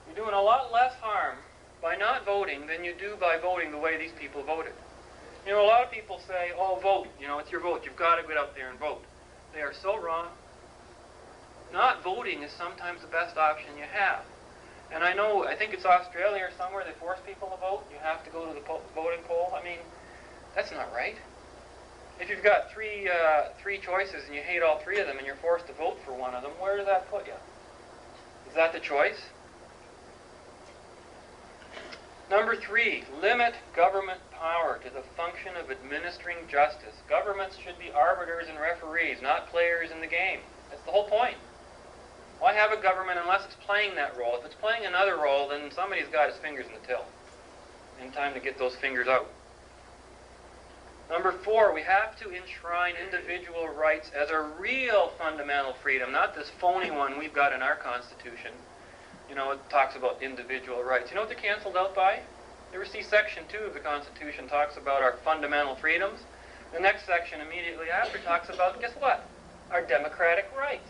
You're doing a lot less harm by not voting than you do by voting the way these people voted. You know, a lot of people say, oh, vote. You know, it's your vote. You've got to get out there and vote. They are so wrong. Not voting is sometimes the best option you have. And I think it's Australia or somewhere, they force people to vote. You have to go to the voting poll. I mean, that's not right. If you've got three choices and you hate all three of them and you're forced to vote for one of them, where does that put you? Is that the choice? Number three, limit government power to the function of administering justice. Governments should be arbiters and referees, not players in the game. That's the whole point. Why have a government unless it's playing that role? If it's playing another role, then somebody's got his fingers in the till. In time to get those fingers out. Number four, we have to enshrine individual rights as a real fundamental freedom, not this phony one we've got in our Constitution. You know, it talks about individual rights. You know what they're canceled out by? You ever see Section 2 of the Constitution talks about our fundamental freedoms? The next section immediately after talks about, guess what? Our democratic rights.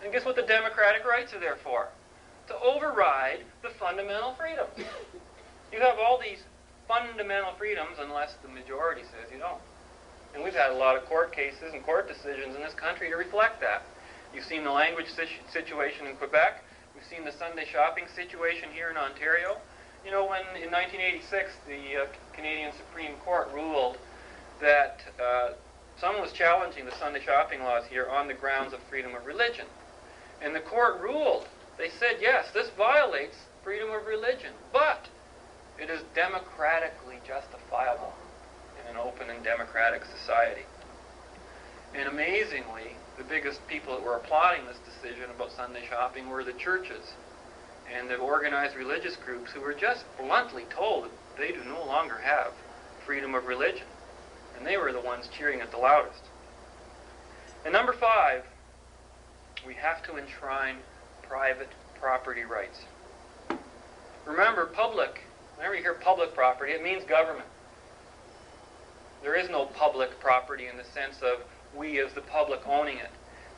And guess what the democratic rights are there for? To override the fundamental freedoms. You have all these fundamental freedoms unless the majority says you don't. And we've had a lot of court cases and court decisions in this country to reflect that. You've seen the language situation in Quebec. We've seen the Sunday shopping situation here in Ontario. You know, when in 1986 the Canadian Supreme Court ruled that someone was challenging the Sunday shopping laws here on the grounds of freedom of religion. And the court ruled. They said, yes, this violates freedom of religion, but it is democratically justifiable in an open and democratic society. And amazingly, the biggest people that were applauding this decision about Sunday shopping were the churches and the organized religious groups who were just bluntly told that they do no longer have freedom of religion. And they were the ones cheering it the loudest. And number 5, we have to enshrine private property rights. Remember, public, whenever you hear public property, it means government. There is no public property in the sense of we as the public owning it.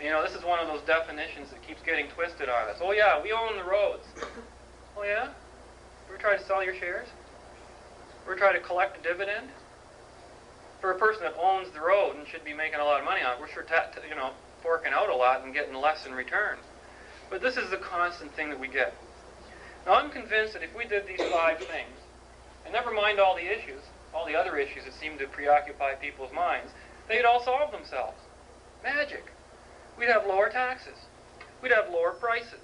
You know, this is one of those definitions that keeps getting twisted on us. Oh yeah, we own the roads. Oh yeah? We're trying to sell your shares? We're trying to collect a dividend? For a person that owns the road and should be making a lot of money on it, we're sure forking out a lot and getting less in return. But this is the constant thing that we get. Now I'm convinced that if we did these 5 things, and never mind all the issues, all the other issues that seem to preoccupy people's minds, they'd all solve themselves. Magic. We'd have lower taxes. We'd have lower prices.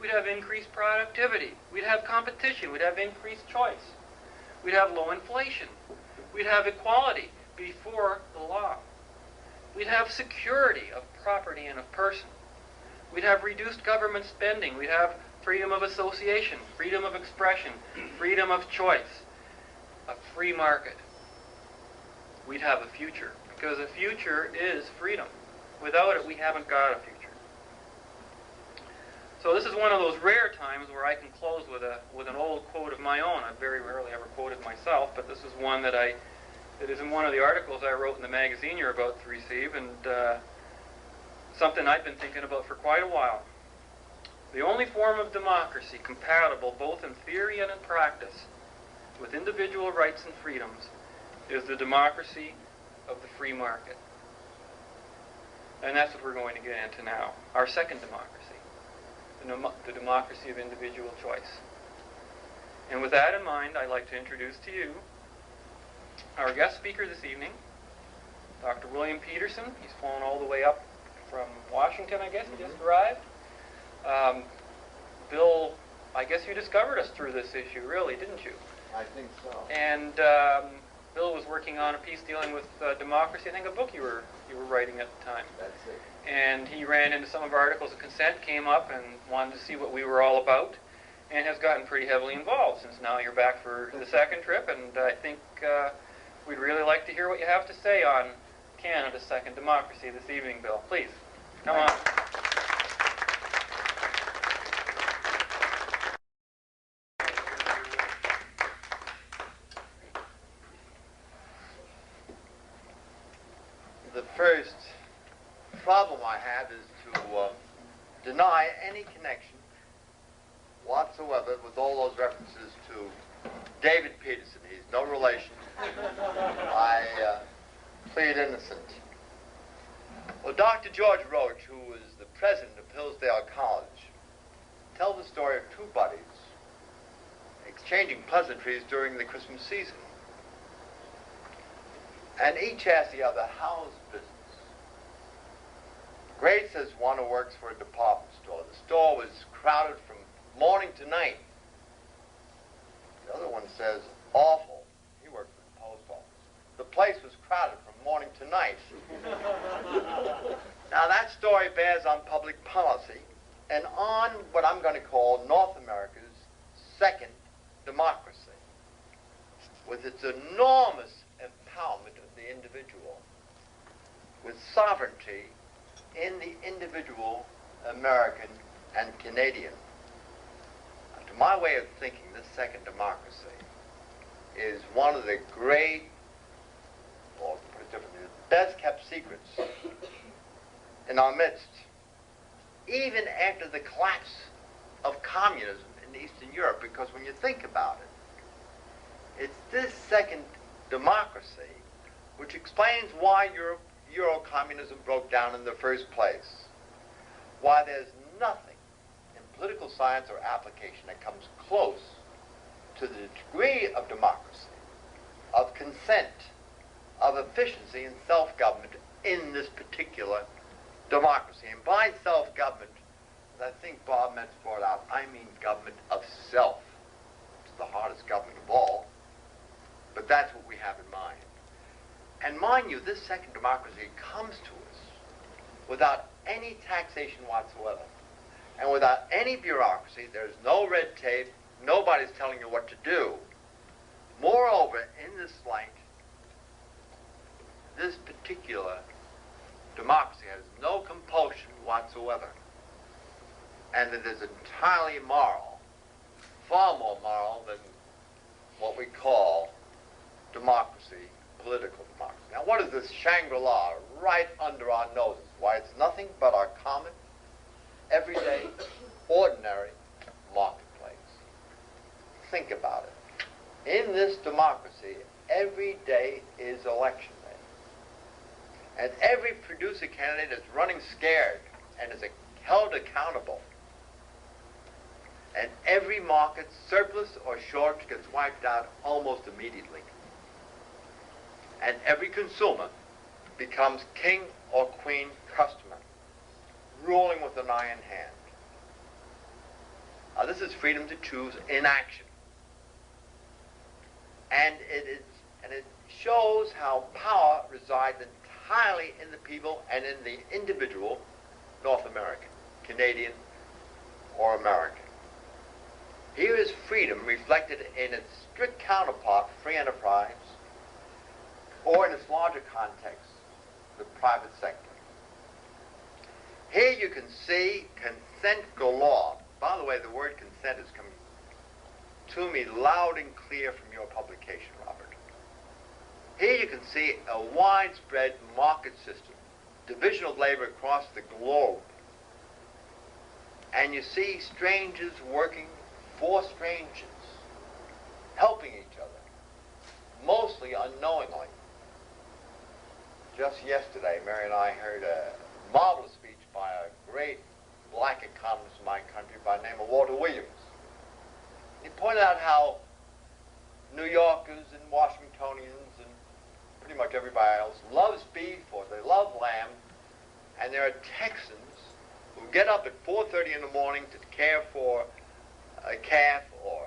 We'd have increased productivity. We'd have competition. We'd have increased choice. We'd have low inflation. We'd have equality before the law. We'd have security of property and of person. We'd have reduced government spending. We'd have freedom of association, freedom of expression, freedom of choice, a free market. We'd have a future, because a future is freedom. Without it, we haven't got a future. So this is one of those rare times where I can close with an old quote of my own. I very rarely ever quoted myself, but this is one that is in one of the articles I wrote in the magazine you're about to receive, and something I've been thinking about for quite a while. The only form of democracy compatible both in theory and in practice with individual rights and freedoms is the democracy of the free market. And that's what we're going to get into now. Our second democracy, the democracy of individual choice. And with that in mind, I'd like to introduce to you our guest speaker this evening, Dr. William Peterson. He's flown all the way up from Washington, I guess. He just arrived. Bill, I guess you discovered us through this issue, really, didn't you? I think so. And Bill was working on a piece dealing with democracy, I think a book you were writing at the time. That's it. And he ran into some of our articles of consent, came up and wanted to see what we were all about, and has gotten pretty heavily involved since now you're back for the second trip, and I think we'd really like to hear what you have to say on Canada's second democracy this evening, Bill. Please, come on. The first problem I have is to deny any connection whatsoever with all those references to David Peterson. He's no relation. I plead innocent. Well, Dr. George Roach, who was the president of Hillsdale College, tells the story of 2 buddies exchanging pleasantries during the Christmas season. And each asked the other, how's business? Great, says one who works for a department store. The store was crowded from morning to night. The other one says, awful. He worked for the post office. The place was crowded from morning to night. Now that story bears on public policy and on what I'm going to call North America's second democracy, with its enormous empowerment of the individual, with sovereignty in the individual American and Canadian. And to my way of thinking, this second democracy is one of the great, or to put it differently, the best kept secrets in our midst, even after the collapse of communism in Eastern Europe, because when you think about it, it's this second democracy which explains why Euro-communism broke down in the first place, why there's nothing in political science or application that comes close to the degree of democracy, of consent, of efficiency and self-government in this particular democracy. And by self-government, as I think Bob Metz brought out, I mean government of self. It's the hardest government of all, but that's what we have in mind. And mind you, this second democracy comes to us without any taxation whatsoever, and without any bureaucracy. There's no red tape. Nobody's telling you what to do. Moreover, in this light, this particular democracy has no compulsion whatsoever, and it is entirely moral, far more moral than what we call democracy, political democracy. Now, what is this Shangri-La right under our noses? Why, it's nothing but our common, everyday, ordinary marketplace. Think about it. In this democracy, every day is election day. And every producer candidate is running scared and is held accountable. And every market, surplus or short, gets wiped out almost immediately. And every consumer becomes king or queen customer, ruling with an iron hand. Now, this is freedom to choose in action. And it shows how power resides entirely in the people and in the individual North American, Canadian, or American. Here is freedom reflected in its strict counterpart, free enterprise, or in its larger context, the private sector. Here you can see consent galore. By the way, the word consent is coming to me loud and clear from your publication, Robert. Here you can see a widespread market system, division of labor across the globe. And you see strangers working for strangers, helping each other, mostly unknowingly. Just yesterday, Mary and I heard a marvelous speech by a great black economist in my country by the name of Walter Williams. He pointed out how New Yorkers and Washingtonians and pretty much everybody else loves beef or they love lamb, and there are Texans who get up at 4:30 in the morning to care for a calf, or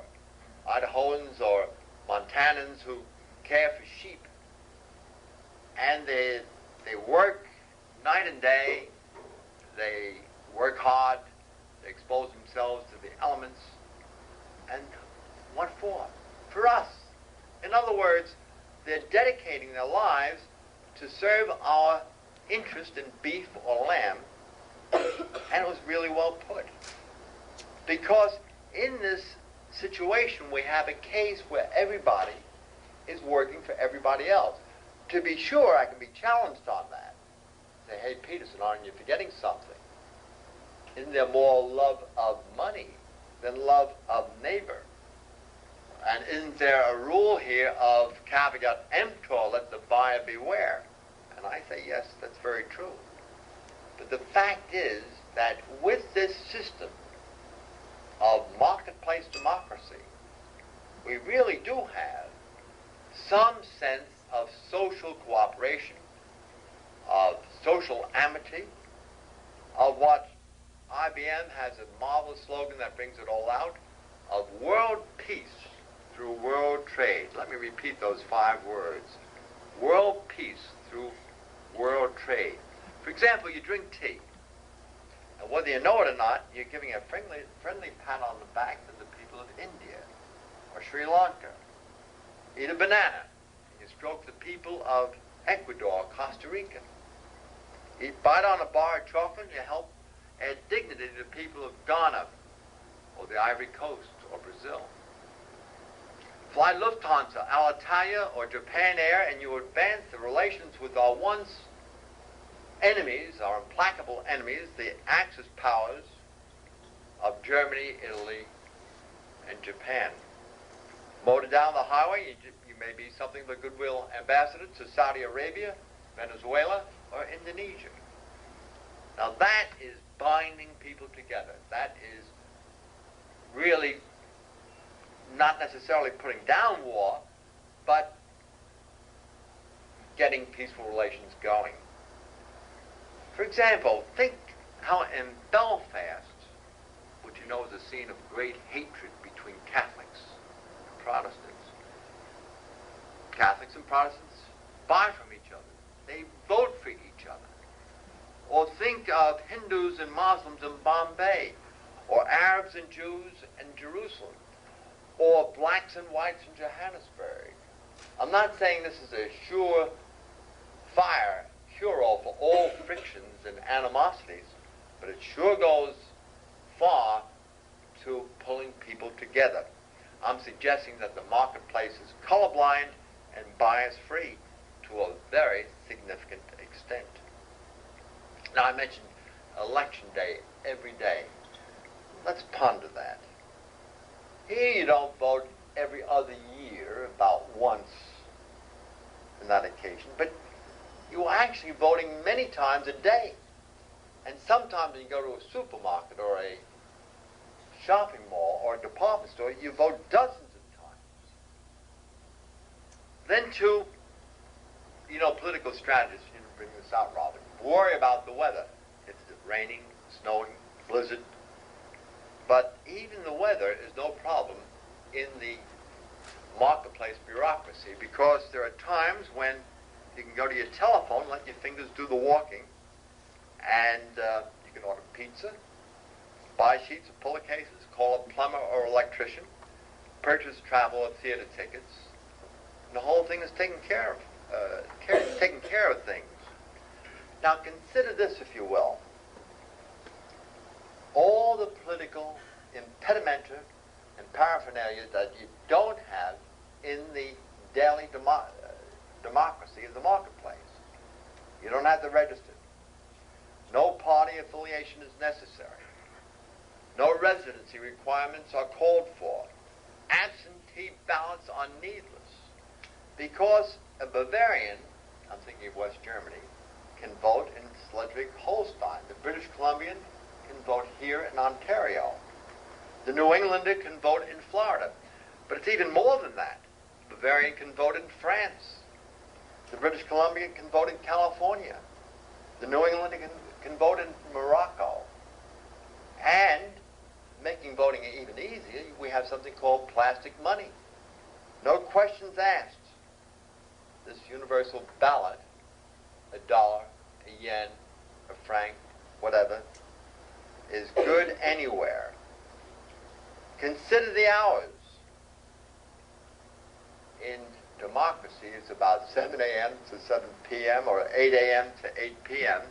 Idahoans or Montanans who care for sheep. And they work night and day, they work hard, they expose themselves to the elements. And what for? For us. In other words, they're dedicating their lives to serve our interest in beef or lamb, and it was really well put. Because in this situation, we have a case where everybody is working for everybody else. To be sure, I can be challenged on that. Say, hey, Peterson, aren't you forgetting something? Isn't there more love of money than love of neighbor? And isn't there a rule here of caveat emptor, let the buyer beware? And I say, yes, that's very true. But the fact is that with this system of marketplace democracy, we really do have some sense of social cooperation, of social amity, of what IBM has a marvelous slogan that brings it all out, of world peace through world trade. Let me repeat those 5 words. World peace through world trade. For example, you drink tea. And whether you know it or not, you're giving a friendly pat on the back to the people of India or Sri Lanka. Eat a banana, and you stroke the people of Ecuador, Costa Rica. Bite on a bar of chocolate, you help add dignity to the people of Ghana or the Ivory Coast or Brazil. Fly Lufthansa, Alitalia, or Japan Air, and you advance the relations with our once enemies, our implacable enemies, the Axis powers of Germany, Italy, and Japan. Motor down the highway, you may be something of a goodwill ambassador to Saudi Arabia, Venezuela, or Indonesia. Now that is binding people together. That is really not necessarily putting down war, but getting peaceful relations going. For example, think how in Belfast, which you know is a scene of great hatred between Catholics and Protestants, Catholics and Protestants buy from each other. They vote for each other. Or think of Hindus and Muslims in Bombay, or Arabs and Jews in Jerusalem, or blacks and whites in Johannesburg. I'm not saying this is a sure-fire cure-all for all frictions and animosities, but it sure goes far to pulling people together. I'm suggesting that the marketplace is colorblind and bias-free to a very significant extent. Now, I mentioned election day every day. Let's ponder that. Here you don't vote every other year, about once on that occasion, but you are actually voting many times a day. And sometimes when you go to a supermarket or a shopping mall or a department store, you vote dozens of times. Then too, you know, political strategists, you didn't bring this out, Robert, worry about the weather. It's raining, snowing, blizzard. But even the weather is no problem in the marketplace bureaucracy, because there are times when you can go to your telephone, let your fingers do the walking, and you can order pizza, buy sheets of pillowcases, call a plumber or electrician, purchase travel or theater tickets, and the whole thing is taken care of. Taking care of things. Now consider this, if you will. All the political impedimenta and paraphernalia that you don't have in the daily democracy of the marketplace. You don't have to register. No party affiliation is necessary. No residency requirements are called for. Absentee ballots are needless, because a Bavarian, I'm thinking of West Germany, can vote in Schleswig-Holstein. The British Columbian can vote here in Ontario. The New Englander can vote in Florida. But it's even more than that. The Bavarian can vote in France. The British Columbian can vote in California. The New Englander can vote in Morocco. And, making voting even easier, we have something called plastic money. No questions asked. This universal ballot, $1, a yen, a franc, whatever, is good anywhere. Consider the hours. In democracy, it's about 7 a.m. to 7 p.m. or 8 a.m. to 8 p.m.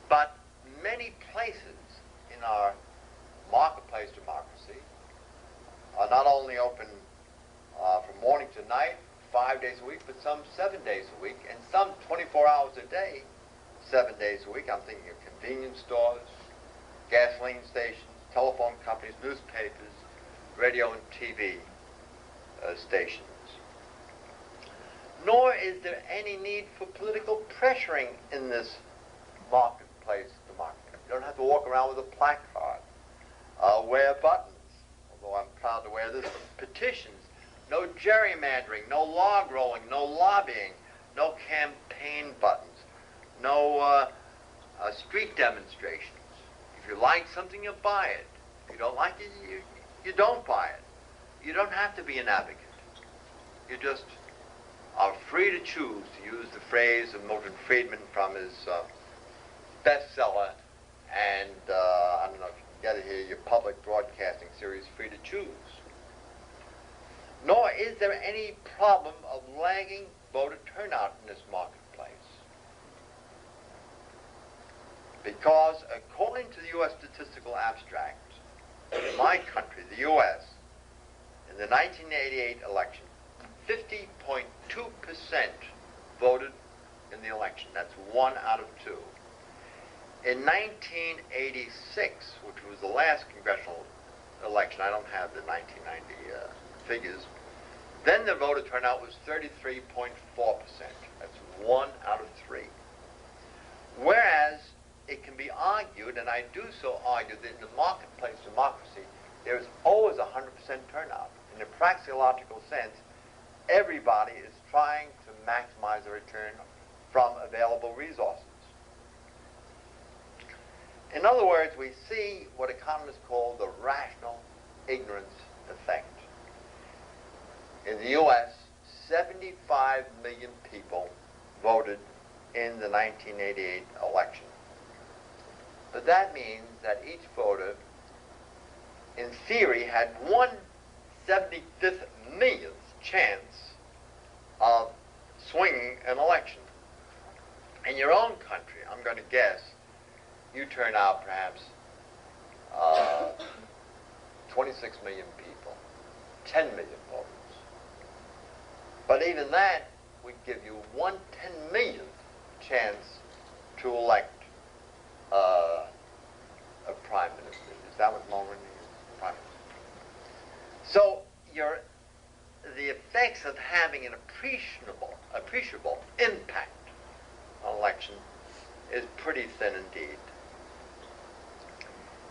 But many places in our marketplace democracy are not only open from morning to night, 5 days a week, but some 7 days a week, and some 24 hours a day, 7 days a week. I'm thinking of convenience stores, gasoline stations, telephone companies, newspapers, radio and TV stations. Nor is there any need for political pressuring in this marketplace democracy. You don't have to walk around with a placard, wear buttons, although I'm proud to wear this, petitions, no gerrymandering, no log rolling, no lobbying, no campaign buttons, no street demonstrations. If you like something, you buy it. If you don't like it, you don't buy it. You don't have to be an advocate. You just are free to choose, to use the phrase of Milton Friedman from his bestseller, and I don't know if you can get it here, your public broadcasting series, Free to Choose. Nor is there any problem of lagging voter turnout in this marketplace. Because according to the U.S. Statistical Abstract, in my country, the U.S., in the 1988 election, 50.2% voted in the election. That's 1 out of 2. In 1986, which was the last congressional election, I don't have the 1990 figures, then the voter turnout was 33.4%. That's 1 out of 3. Whereas it can be argued, and I do so argue, that in the marketplace democracy, there is always 100% turnout. In a praxeological sense, everybody is trying to maximize the return from available resources. In other words, we see what economists call the rational ignorance effect. In the U.S., 75 million people voted in the 1988 election. But that means that each voter, in theory, had 1/75 millionth chance of swinging an election. In your own country, I'm going to guess, you turn out perhaps 26 million people, 10 million voters. But even that would give you 1/10,000,000th chance to elect a prime minister. Is that what Mulroney is? Prime minister. So the effects of having an appreciable impact on election is pretty thin indeed.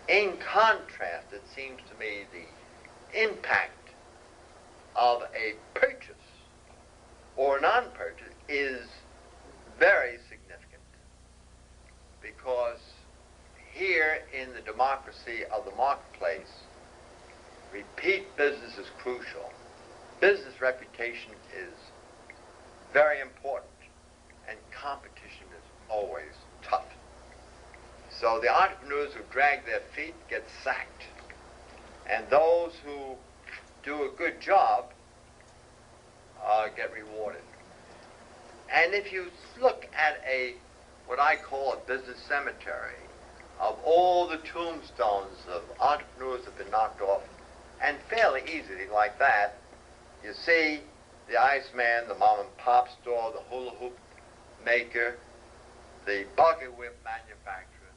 In contrast, it seems to me the impact of a purchase or non-purchase is very significant, because here in the democracy of the marketplace, repeat business is crucial. Business reputation is very important, and competition is always tough. So the entrepreneurs who drag their feet get sacked, and those who do a good job get rewarded. And if you look at what I call a business cemetery of all the tombstones of entrepreneurs that have been knocked off, and fairly easily like that, you see the Iceman, the mom and pop store, the hula hoop maker, the bucket whip manufacturer,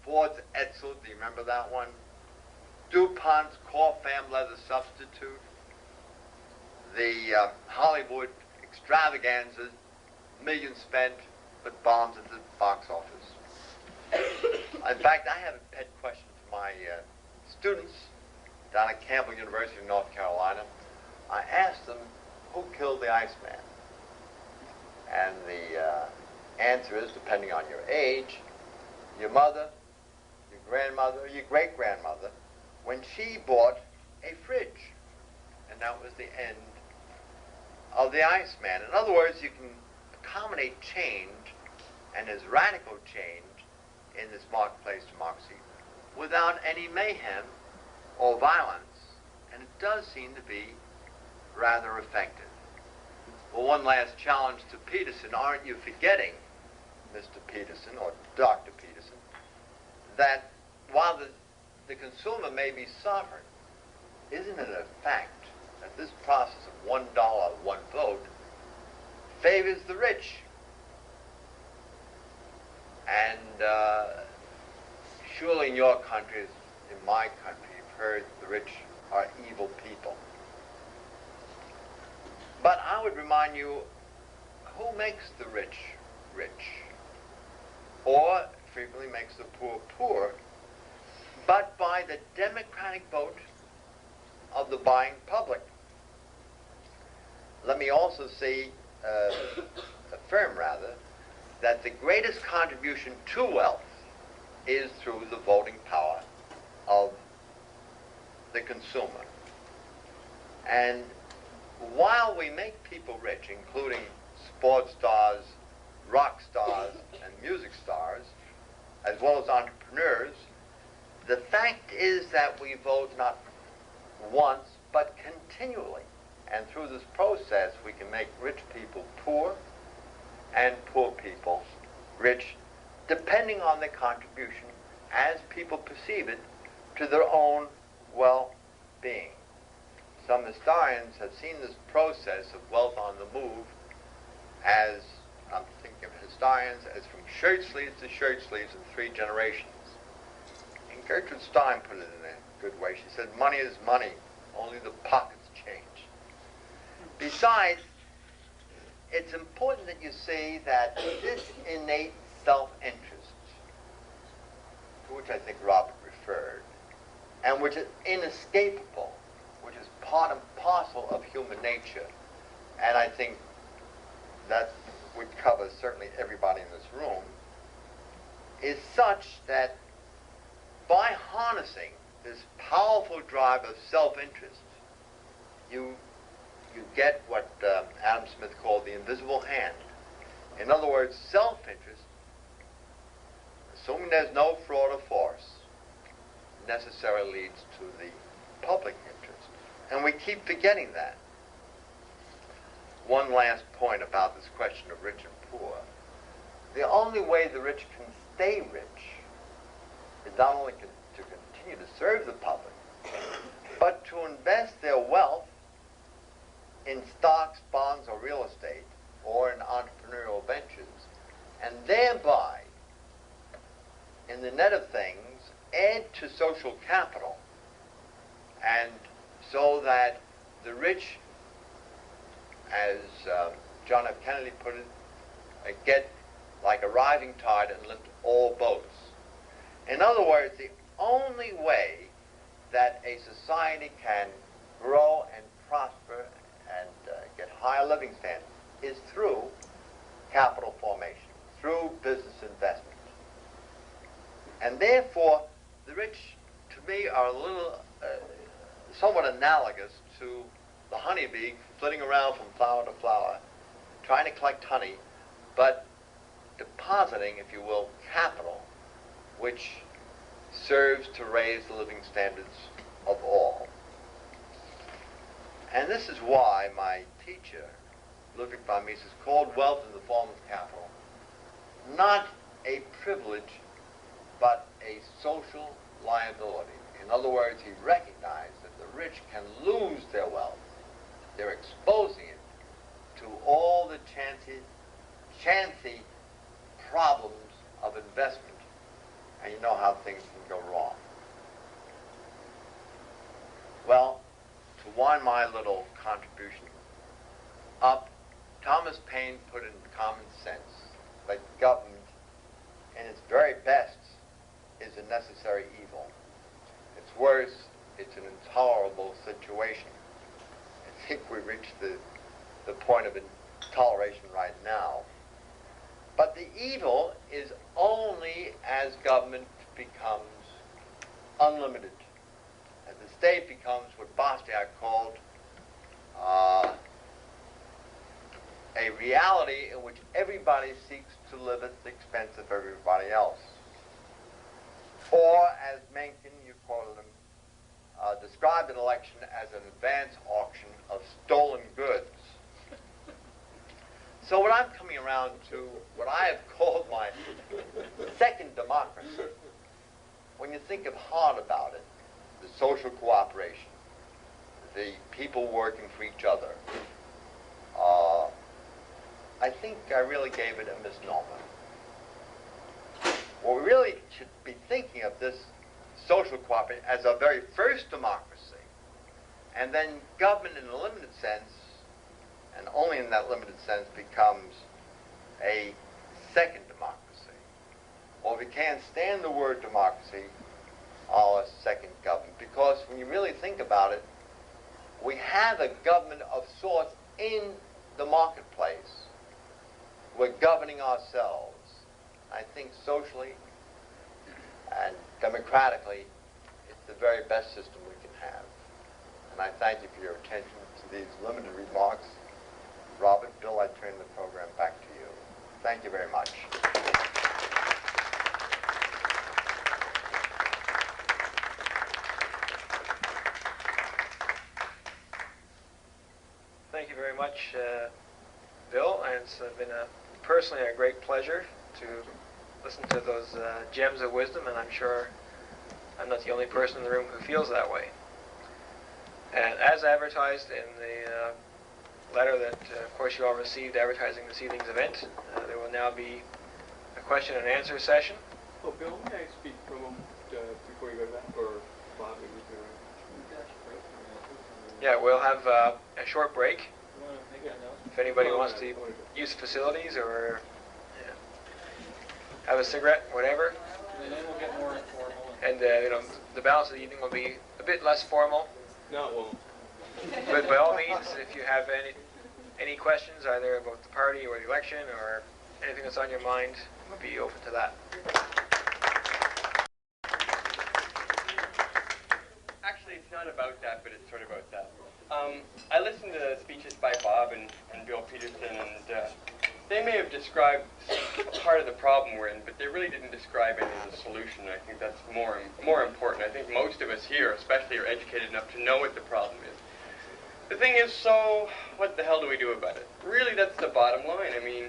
Ford's Edsel, do you remember that one? DuPont's Corfam leather substitute, the Hollywood extravaganzas, millions spent, but bombs at the box office. In fact, I have a pet question for my students down at Campbell University in North Carolina. I asked them, who killed the Iceman? And the answer is, depending on your age, your mother, your grandmother, your great-grandmother, when she bought a fridge. And that was the end of the Iceman. In other words, you can accommodate change, and there's radical change in this marketplace democracy, without any mayhem or violence, and it does seem to be rather effective. Well, one last challenge to Peterson. Aren't you forgetting, Mr. Peterson, or Dr. Peterson, that while the consumer may be sovereign, isn't it a fact that this process of $1, one vote, favors the rich? And surely in your country, as in my country, you've heard the rich are evil people. But I would remind you, who makes the rich rich? Or frequently makes the poor poor, but by the democratic vote of the buying public. Let me also say, affirm rather, that the greatest contribution to wealth is through the voting power of the consumer. And while we make people rich, including sports stars, rock stars, and music stars, as well as entrepreneurs, the fact is that we vote not once, but continually. And through this process, we can make rich people poor and poor people rich, depending on the contribution, as people perceive it, to their own well-being. Some historians have seen this process of wealth on the move as, I'm thinking of historians, as from shirt sleeves to shirt sleeves in 3 generations. And Gertrude Stein put it in a good way. She said, money is money, only the pockets change. Besides, it's important that you see that this innate self-interest, to which I think Robert referred, and which is inescapable, which is part and parcel of human nature, and I think that would cover certainly everybody in this room, is such that by harnessing this powerful drive of self-interest, you get what Adam Smith called the invisible hand. In other words, self-interest, assuming there's no fraud or force, necessarily leads to the public interest. And we keep forgetting that. One last point about this question of rich and poor. The only way the rich can stay rich is not only to continue to serve the public, but to invest their wealth in stocks, bonds, or real estate, or in entrepreneurial ventures, and thereby, in the net of things, add to social capital, and so that the rich, as John F. Kennedy put it, get like a rising tide and lift all boats. In other words, the only way that a society can grow and prosper and get higher living standards is through capital formation, through business investment. And therefore, the rich, to me, are a little, somewhat analogous to the honeybee flitting around from flower to flower, trying to collect honey, but depositing, if you will, capital, which serves to raise the living standards of all. And this is why my teacher, Ludwig von Mises, called wealth in the form of capital not a privilege, but a social liability. In other words, he recognized that the rich can lose their wealth. They're exposing it to all the chancy problems of investment, and you know how things can go wrong. Well, to wind my little contribution up, Thomas Paine put in common sense that government, in its very best, is a necessary evil. It's worse, it's an intolerable situation. I think we reached the point of intoleration right now. But the evil is only as government becomes unlimited, as the state becomes what Bastiat called a reality in which everybody seeks to live at the expense of everybody else. Or, as Mencken, you quoted him, described an election as an advance auction of stolen goods. So what I'm coming around to, what I have called my second democracy, when you think of hard about it, the social cooperation, the people working for each other, I think I really gave it a misnomer. What we really should be thinking of this social cooperation as a very first democracy, and then government in a limited sense, and only in that limited sense, becomes a second democracy. Or if you can't stand the word democracy, a second government. Because when you really think about it, we have a government of sorts in the marketplace. We're governing ourselves. I think socially and democratically, it's the very best system we can have. And I thank you for your attention to these limited remarks. Robert, Bill, I turn the program back to you. Thank you very much. Thank you very much, Bill, and it's been personally a great pleasure to listen to those gems of wisdom, and I'm sure I'm not the only person in the room who feels that way. And as advertised in the letter that, of course, you all received advertising this evening's event, there will now be a question and answer session. Oh, Bill, may I speak for a moment before you go to that? Or Bob, we can... Yeah, we'll have a short break. If anybody wants to use facilities or have a cigarette, whatever. And then we'll get more informal. And the balance of the evening will be a bit less formal. No, it won't. But by all means, if you have Any questions either about the party or the election or anything that's on your mind? We'll be open to that. Actually, it's not about that, but it's sort of about that. I listened to speeches by Bob and Bill Peterson, and they may have described part of the problem we're in, but they really didn't describe any of the solution. I think that's more important. I think most of us here, especially, are educated enough to know what the problem is. The thing is, so what the hell do we do about it? Really, that's the bottom line. I mean,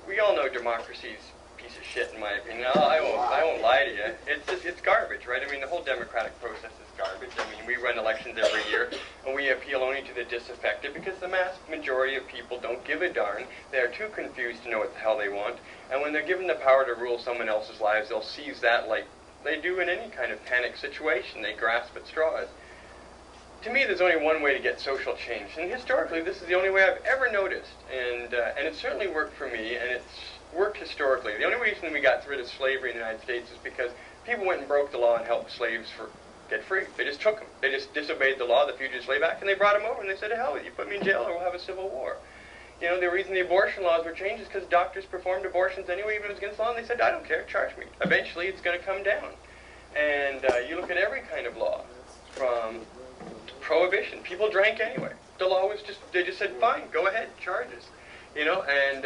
we all know democracy's a piece of shit, in my opinion. I won't lie to you. It's garbage, right? I mean, the whole democratic process is garbage. I mean, we run elections every year, and we appeal only to the disaffected because the mass majority of people don't give a darn. They're too confused to know what the hell they want, and when they're given the power to rule someone else's lives, they'll seize that like they do in any kind of panic situation. They grasp at straws. To me, there's only one way to get social change, and historically, this is the only way I've ever noticed, and it certainly worked for me, and it's worked historically. The only reason we got rid of slavery in the United States is because people went and broke the law and helped slaves get free. They just took them. They just disobeyed the law, the Fugitive Slave Act, and they brought them over, and they said, to hell with you, put me in jail or we'll have a civil war. You know, the reason the abortion laws were changed is because doctors performed abortions anyway, even if it was against the law, and they said, I don't care, charge me. Eventually, it's going to come down. And you look at every kind of law, from prohibition. People drank anyway. The law was they just said, fine, go ahead, charge us. You know, and,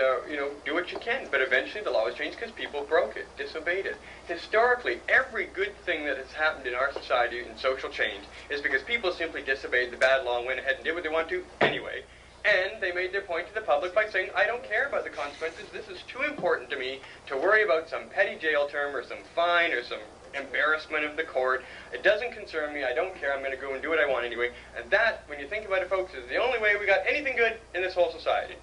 do what you can. But eventually the law was changed because people broke it, disobeyed it. Historically, every good thing that has happened in our society in social change is because people simply disobeyed the bad law and went ahead and did what they wanted to anyway. And they made their point to the public by saying, I don't care about the consequences. This is too important to me to worry about some petty jail term or some fine or some embarrassment of the court. It doesn't concern me. I don't care. I'm going to go and do what I want anyway. And that, when you think about it, folks, is the only way we got anything good in this whole society.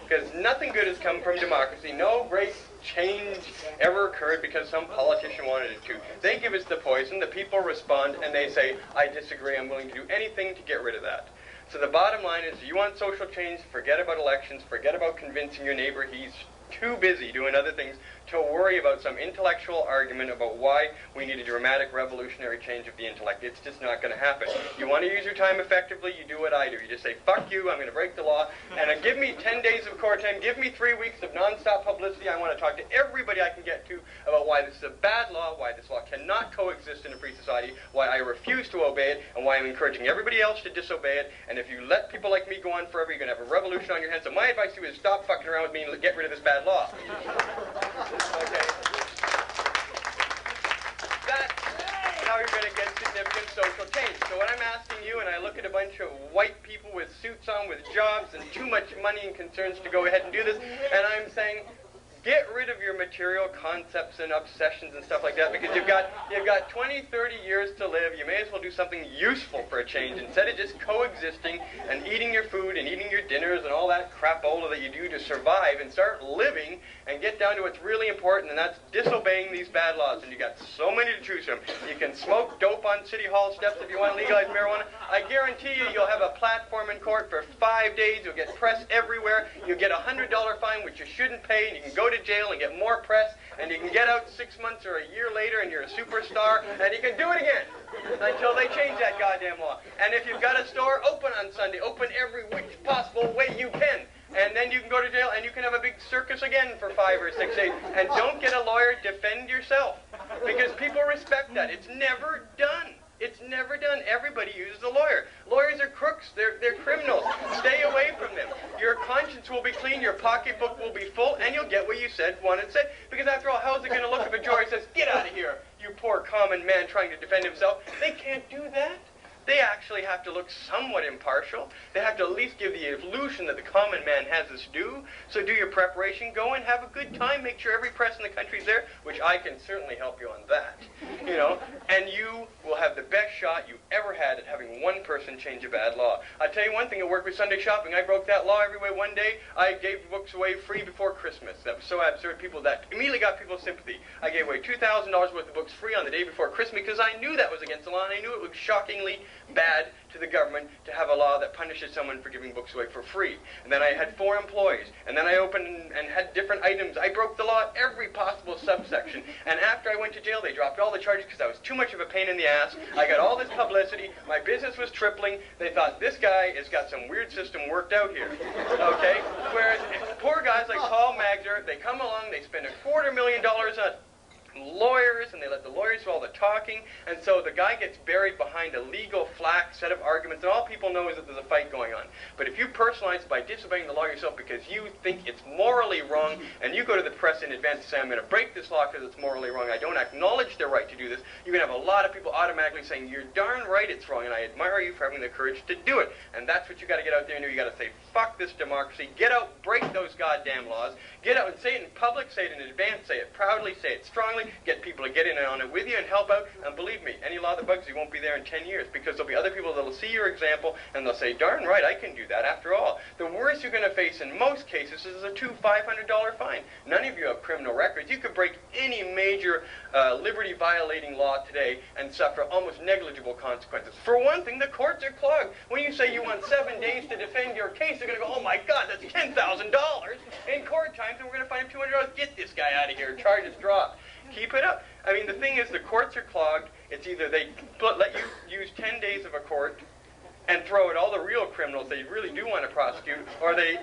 Because nothing good has come from democracy. No great change ever occurred because some politician wanted it to. They give us the poison, the people respond, and they say, I disagree, I'm willing to do anything to get rid of that. So the bottom line is, you want social change, forget about elections, forget about convincing your neighbor he's too busy doing other things to worry about some intellectual argument about why we need a dramatic revolutionary change of the intellect. It's just not going to happen. You want to use your time effectively, you do what I do. You just say, fuck you, I'm going to break the law, and give me 10 days of court time, give me 3 weeks of nonstop publicity. I want to talk to everybody I can get to about why this is a bad law, why this law cannot coexist in a free society, why I refuse to obey it, and why I'm encouraging everybody else to disobey it. And if you let people like me go on forever, you're going to have a revolution on your hands. So my advice to you is stop fucking around with me and get rid of this bad law. Okay. That's how you're going to get significant social change. So what I'm asking you, and I look at a bunch of white people with suits on, with jobs, and too much money and concerns to go ahead and do this, and I'm saying, get rid of your material concepts and obsessions and stuff like that, because you've got 20, 30 years to live. You may as well do something useful for a change instead of just coexisting and eating your food and eating your dinners and all that crapola that you do to survive, and start living and get down to what's really important, and that's disobeying these bad laws. And you got so many to choose from. You can smoke dope on City Hall steps if you want to legalize marijuana. I guarantee you, you'll have a platform in court for 5 days. You'll get press everywhere. You'll get a $100 fine, which you shouldn't pay, and you can go to jail and get more press, and you can get out 6 months or a year later and you're a superstar, and you can do it again until they change that goddamn law. And if you've got a store, open on Sunday, open every which possible way you can, and then you can go to jail and you can have a big circus again for 5 or 6 days. And don't get a lawyer, defend yourself, because people respect that. It's never done. It's never done. Everybody uses a lawyer. Lawyers are crooks. They're criminals. Stay away from them. Your conscience will be clean, your pocketbook will be full, and you'll get what you wanted to say. Because after all, how's it going to look if a jury says, get out of here, you poor common man trying to defend himself? They can't do that. They actually have to look somewhat impartial. They have to at least give the illusion that the common man has this due. So do your preparation, go and have a good time, make sure every press in the country's there, which I can certainly help you on that, and you will have the best shot you ever had at having one person change a bad law. I'll tell you one thing, it worked with Sunday shopping. I broke that law every way one day. I gave books away free before Christmas. That was so absurd. That immediately got people's sympathy. I gave away $2,000 worth of books free on the day before Christmas because I knew that was against the law, and I knew it was shockingly bad to the government to have a law that punishes someone for giving books away for free. And then I had 4 employees. And then I opened and had different items. I broke the law every possible subsection. And after I went to jail, they dropped all the charges because I was too much of a pain in the ass. I got all this publicity. My business was tripling. They thought, this guy has got some weird system worked out here. Okay? Whereas poor guys like Paul Magner, they come along, they spend $250,000 on lawyers, and they let the lawyers do all the talking, and so the guy gets buried behind a legal flat set of arguments, and all people know is that there's a fight going on. But if you personalize by disobeying the law yourself because you think it's morally wrong, and you go to the press in advance and say, I'm going to break this law because it's morally wrong, I don't acknowledge their right to do this, you're going to have a lot of people automatically saying, you're darn right it's wrong, and I admire you for having the courage to do it. And that's what you got to get out there and do. You got to say, fuck this democracy, get out, break those goddamn laws, get out and say it in public, say it in advance, say it proudly, say it strongly, get people to get in on it with you and help out. And believe me, any law that bugs you won't be there in 10 years because there'll be other people that'll see your example and they'll say, darn right, I can do that after all. The worst you're going to face in most cases is a $500 fine. None of you have criminal records. You could break any major liberty-violating law today and suffer almost negligible consequences. For one thing, the courts are clogged. When you say you want 7 days to defend your case, they're going to go, oh my God, that's $10,000 in court times, and we're going to fine him $200. Get this guy out of here. Charges dropped. Keep it up. I mean, the thing is, the courts are clogged. It's either they let you use 10 days of a court and throw at all the real criminals that you really do want to prosecute, or they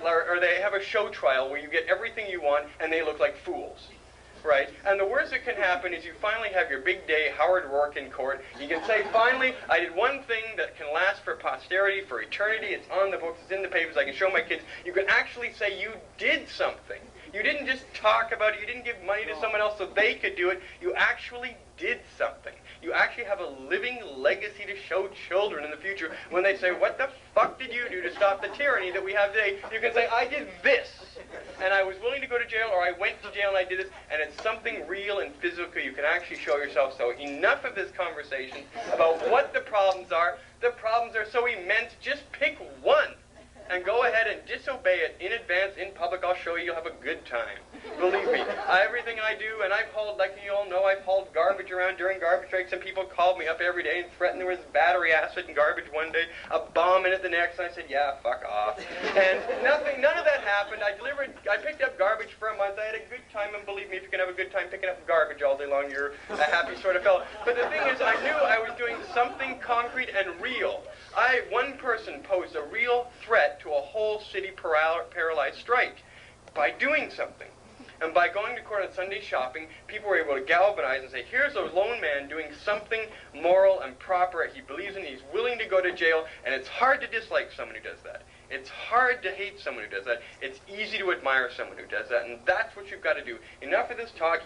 have a show trial where you get everything you want and they look like fools. Right? And the worst that can happen is you finally have your big day, Howard Rourke in court. You can say, finally, I did one thing that can last for posterity, for eternity. It's on the books, it's in the papers, I can show my kids. You can actually say you did something. You didn't just talk about it. You didn't give money to someone else so they could do it. You actually did something. You actually have a living legacy to show children in the future when they say, what the fuck did you do to stop the tyranny that we have today? You can say, I did this, and I was willing to go to jail, or I went to jail and I did this, and it's something real and physical you can actually show yourself. So enough of this conversation about what the problems are. The problems are so immense, just pick one. And go ahead and disobey it in advance, in public. I'll show you, you'll have a good time. Believe me, everything I do, and I've hauled, like you all know, I've hauled garbage around during garbage breaks, and people called me up every day and threatened there was battery acid in garbage one day, a bomb in it the next, and I said, yeah, fuck off. And none of that happened. I picked up garbage for a month. I had a good time, and believe me, if you can have a good time picking up garbage all day long, you're a happy sort of fellow. But the thing is, I knew I was doing something concrete and real. One person posed a real threat to a whole city paralyzed strike by doing something. And by going to court on Sunday shopping, people were able to galvanize and say, here's a lone man doing something moral and proper. He believes in it. He's willing to go to jail. And it's hard to dislike someone who does that. It's hard to hate someone who does that. It's easy to admire someone who does that. And that's what you've got to do. Enough of this talk.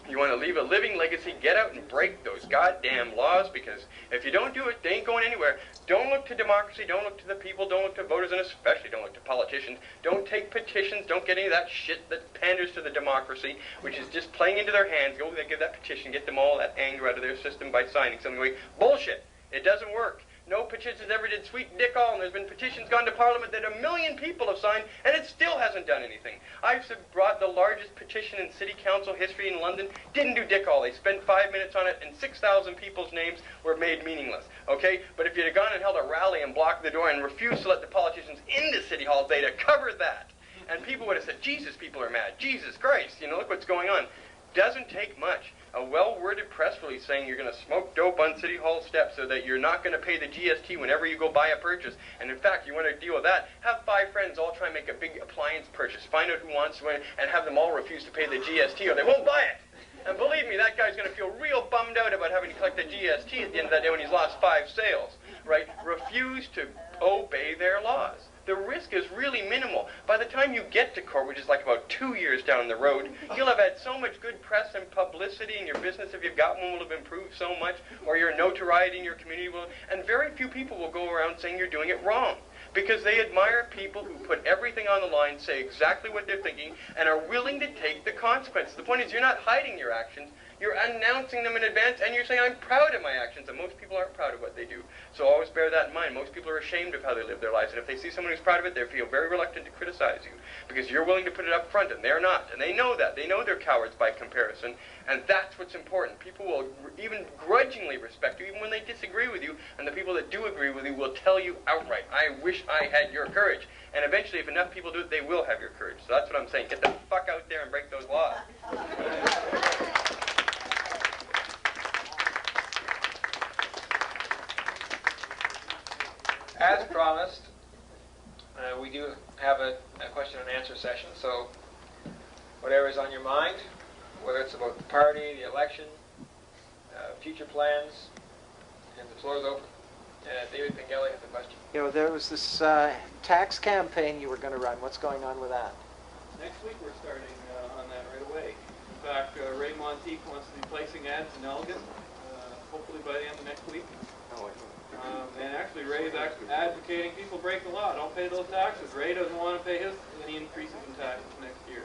You want to leave a living legacy, get out and break those goddamn laws, because if you don't do it, they ain't going anywhere. Don't look to democracy, don't look to the people, don't look to voters, and especially don't look to politicians. Don't take petitions, don't get any of that shit that panders to the democracy, which is just playing into their hands. Go there, give that petition, get them all that anger out of their system by signing something like, bullshit. It doesn't work. No petitions ever did sweet dick all, and there's been petitions gone to Parliament that 1 million people have signed, and it still hasn't done anything. I've brought the largest petition in city council history in London, didn't do dick all. They spent 5 minutes on it, and 6,000 people's names were made meaningless, okay? But if you'd have gone and held a rally and blocked the door and refused to let the politicians into City Hall, they'd have covered that. And people would have said, Jesus, people are mad. Jesus Christ, look what's going on. Doesn't take much. A well-worded press release saying you're going to smoke dope on City Hall steps so that you're not going to pay the GST whenever you go buy a purchase. And in fact, you want to deal with that, have 5 friends all try and make a big appliance purchase. Find out who wants to win and have them all refuse to pay the GST or they won't buy it. And believe me, that guy's going to feel real bummed out about having to collect the GST at the end of that day when he's lost 5 sales. Right? Refuse to obey their laws. The risk is really minimal. By the time you get to court, which is like about 2 years down the road, you'll have had so much good press and publicity, and your business, if you've got one, will have improved so much, or your notoriety in your community will, and very few people will go around saying you're doing it wrong. Because they admire people who put everything on the line, say exactly what they're thinking, and are willing to take the consequences. The point is, you're not hiding your actions. You're announcing them in advance, and you're saying, I'm proud of my actions, and most people aren't proud of what they do. So always bear that in mind. Most people are ashamed of how they live their lives, and if they see someone who's proud of it, they feel very reluctant to criticize you, because you're willing to put it up front, and they're not. And they know that. They know they're cowards by comparison, and that's what's important. People will even grudgingly respect you, even when they disagree with you, and the people that do agree with you will tell you outright, I wish I had your courage. And eventually, if enough people do it, they will have your courage. So that's what I'm saying. Get the fuck out there and break those laws. As promised, we do have a question and answer session, so whatever is on your mind, whether it's about the party, the election, future plans, and the floor is open. David Pengelly has a question. You know, there was this tax campaign you were going to run. What's going on with that? Next week we're starting on that right away. In fact, Ray Monteith wants to be placing ads in Elgin, hopefully by the end of next week. Oh, And actually, Ray is advocating people break the law, don't pay those taxes. Ray doesn't want to pay any increases in taxes next year.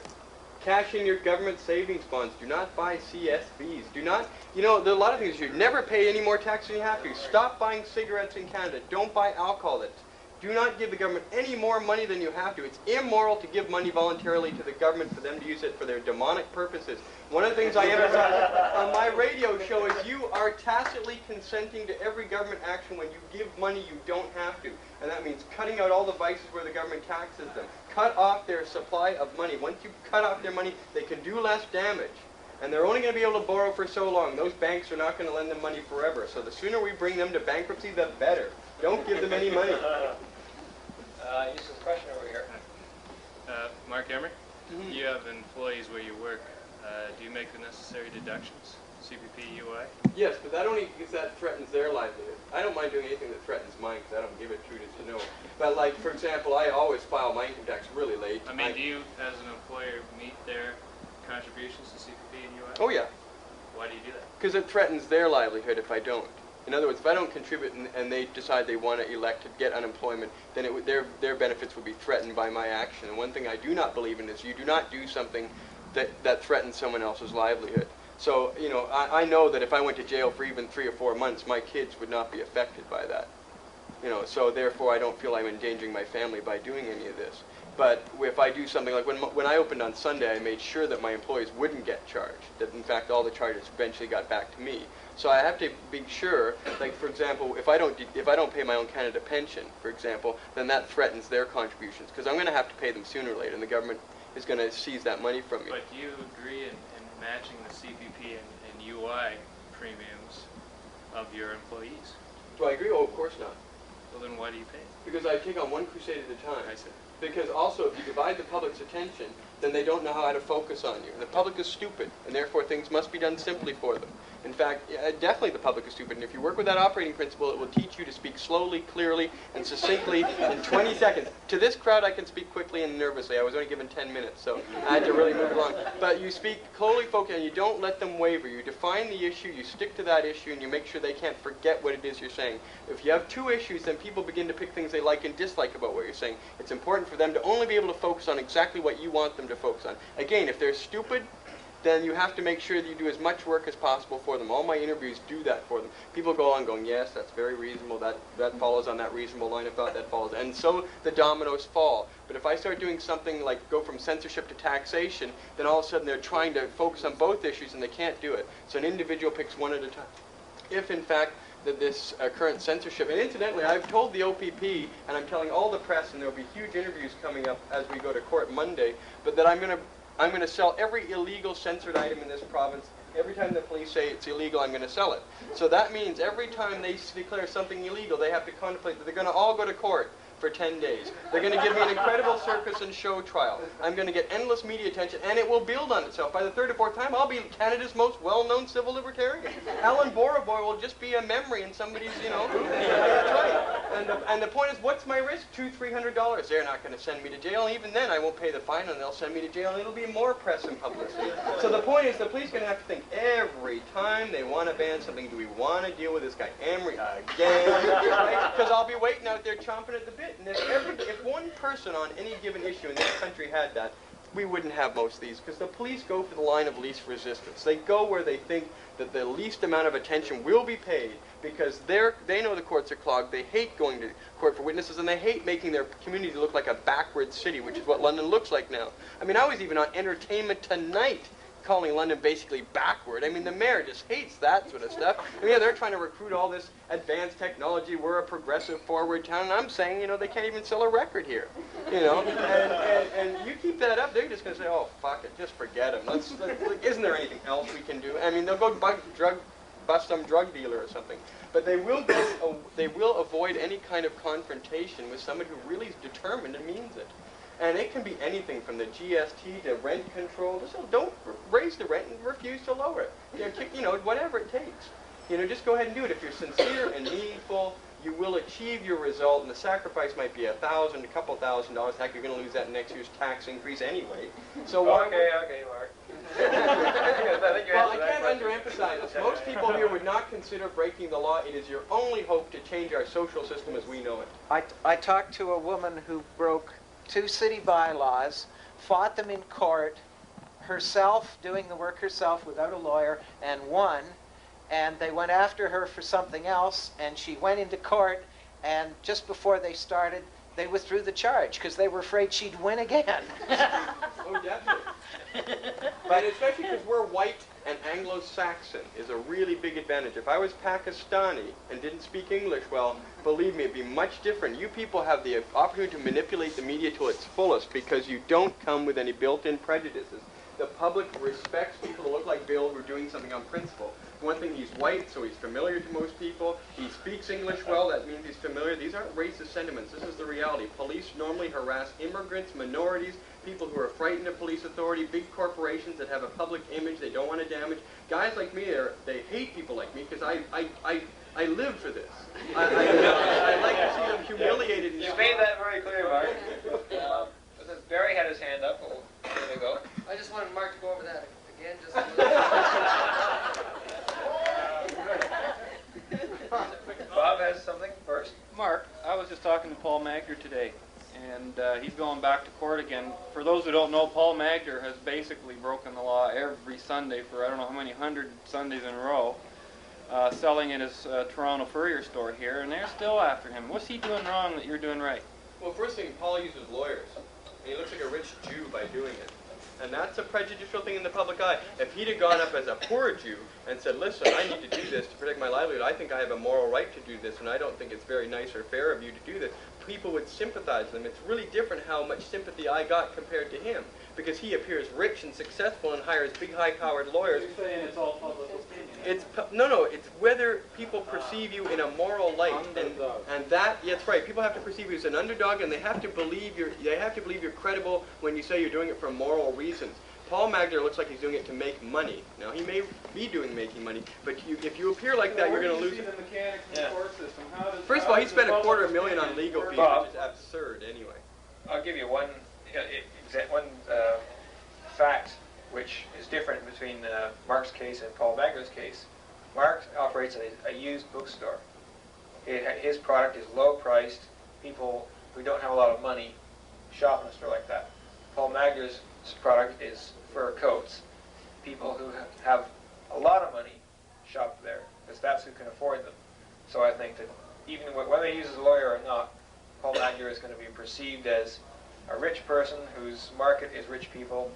Cash in your government savings bonds. Do not buy CSVs. Do not, you know, there are a lot of things. You should never pay any more tax than you have to. Stop buying cigarettes in Canada. Don't buy alcohol. Do not give the government any more money than you have to. It's immoral to give money voluntarily to the government for them to use it for their demonic purposes. One of the things I emphasize on my radio show is you are tacitly consenting to every government action when you give money you don't have to. And that means cutting out all the vices where the government taxes them. Cut off their supply of money. Once you cut off their money, they can do less damage. And they're only going to be able to borrow for so long. Those banks are not going to lend them money forever. So the sooner we bring them to bankruptcy, the better. Don't give them any money. This is a question over here. Marc, Emery, you have employees where you work. Do you make the necessary deductions? CPP, UI? Yes, but that only because that threatens their livelihood. I don't mind doing anything that threatens mine because I don't give a truth to know. But like, for example, I always file my income tax really late. I mean, do you, as an employer, meet their contributions to CPP and UI? Oh yeah. Why do you do that? Because it threatens their livelihood if I don't. In other words, if I don't contribute and they decide they want to elect to get unemployment, then their benefits would be threatened by my action. And one thing I do not believe in is you do not do something that threatens someone else's livelihood. So, you know, I know that if I went to jail for even 3 or 4 months, my kids would not be affected by that. You know, so therefore I don't feel I'm endangering my family by doing any of this. But if I do something like when I opened on Sunday, I made sure that my employees wouldn't get charged. That in fact all the charges eventually got back to me. So I have to be sure, like for example, if I don't pay my own Canada pension, for example, then that threatens their contributions because I'm going to have to pay them sooner or later, and the government is going to seize that money from me. But do you agree in matching the CPP and UI premiums of your employees? Do I agree? Oh, of course not. Well, then why do you pay? Because I take on one crusade at a time. I see. Because also, if you divide the public's attention, then they don't know how to focus on you. The public is stupid, and therefore things must be done simply for them. In fact, definitely the public is stupid, and if you work with that operating principle, it will teach you to speak slowly, clearly, and succinctly in 20 seconds. To this crowd, I can speak quickly and nervously. I was only given 10 minutes, so I had to really move along. But you speak slowly, focused, and you don't let them waver. You define the issue, you stick to that issue, and you make sure they can't forget what it is you're saying. If you have 2 issues, then people begin to pick things they like and dislike about what you're saying. It's important for them to only be able to focus on exactly what you want them to focus on. Again, if they're stupid, then you have to make sure that you do as much work as possible for them. All my interviews do that for them. People go on going, yes, that's very reasonable, that follows on that reasonable line of thought, that follows. And so the dominoes fall. But if I start doing something like go from censorship to taxation, then all of a sudden they're trying to focus on both issues and they can't do it. So an individual picks one at a time. If in fact that this current censorship, and incidentally I've told the OPP, and I'm telling all the press, and there will be huge interviews coming up as we go to court Monday, but that I'm going to sell every illegal censored item in this province. Every time the police say it's illegal, I'm going to sell it. So that means every time they declare something illegal, they have to contemplate that they're going to all go to court for 10 days. They're going to give me an incredible circus and show trial. I'm going to get endless media attention, and it will build on itself. By the 3rd or 4th time, I'll be Canada's most well-known civil libertarian. Alan Boroboy will just be a memory in somebody's, you know. That's right. And the point is, what's my risk? $200-300. They're not going to send me to jail. Even then, I won't pay the fine, and they'll send me to jail, and it'll be more press and publicity. So the point is, the police are going to have to think every time they want to ban something, do we want to deal with this guy Emery again? Right? Because I'll be waiting out there chomping at the bit. And if one person on any given issue in this country had that, we wouldn't have most of these, because the police go for the line of least resistance. They go where they think that the least amount of attention will be paid, because they know the courts are clogged, they hate going to court for witnesses, and they hate making their community look like a backward city, which is what London looks like now. I mean, I was even on Entertainment Tonight calling London basically backward. I mean, the mayor just hates that sort of stuff. And yeah, they're trying to recruit all this advanced technology. We're a progressive, forward town. And I'm saying, you know, they can't even sell a record here. You know, and you keep that up, they're just going to say, oh, fuck it, just forget them. Isn't there anything else we can do? I mean, they'll go bust some drug dealer or something. But they will avoid any kind of confrontation with someone who really is determined and means it. And it can be anything from the GST to rent control. Just don't raise the rent and refuse to lower it. You know, whatever it takes. You know, just go ahead and do it. If you're sincere and meaningful, you will achieve your result, and the sacrifice might be $1,000, a couple $1,000s. Heck, you're going to lose that in next year's tax increase anyway. So okay, Mark. Well, I can't underemphasize this. Most people here would not consider breaking the law. It is your only hope to change our social system as we know it. I talked to a woman who broke 2 city bylaws, fought them in court, herself, doing the work herself without a lawyer, and won. And they went after her for something else, and she went into court, and just before they started, they withdrew the charge because they were afraid she'd win again. Oh, definitely. But especially because we're white and Anglo-Saxon is a really big advantage. If I was Pakistani and didn't speak English well, believe me, it'd be much different. You people have the opportunity to manipulate the media to its fullest because you don't come with any built-in prejudices. The public respects people who look like Bill who are doing something on principle. One thing, he's white, so he's familiar to most people. He speaks English well, that means he's familiar. These aren't racist sentiments. This is the reality. Police normally harass immigrants, minorities, people who are frightened of police authority, big corporations that have a public image they don't want to damage. Guys like me, they hate people like me because I live for this. I like to see them humiliated. You made that very clear, Mark. Barry had his hand up. Oh, there we go. I just wanted Mark to go over that again. Just a little. Bob has something first. Mark, I was just talking to Paul Magder today, and he's going back to court again. For those who don't know, Paul Magder has basically broken the law every Sunday for I don't know how many 100 Sundays in a row, selling in his Toronto Furrier store here, and they're still after him. What's he doing wrong that you're doing right? Well, first thing, Paul uses lawyers, and he looks like a rich Jew by doing it. And that's a prejudicial thing in the public eye. If he'd have gone up as a poor Jew and said, listen, I need to do this to protect my livelihood, I think I have a moral right to do this, and I don't think it's very nice or fair of you to do this, people would sympathize with him. It's really different how much sympathy I got compared to him, because he appears rich and successful and hires big, high-powered lawyers. You're saying it's all public opinion. No, it's whether people perceive you in a moral light, and that's right. People have to perceive you as an underdog, and they have to believe you're credible when you say you're doing it for moral reasons. Paul Magder looks like he's doing it to make money. Now, he may be making money, but if you appear like that, you're going to lose it. The mechanics in the court system? First of all, he spent $250,000 on legal fees, which is absurd anyway. I'll give you one fact which is different between Mark's case and Paul Magder's case. Mark operates a used bookstore. His product is low priced. People who don't have a lot of money shop in a store like that. Paul Magder's product is fur coats. People who have a lot of money shop there because that's who can afford them. So I think that even whether he uses a lawyer or not, Paul Magder is going to be perceived as a rich person whose market is rich people,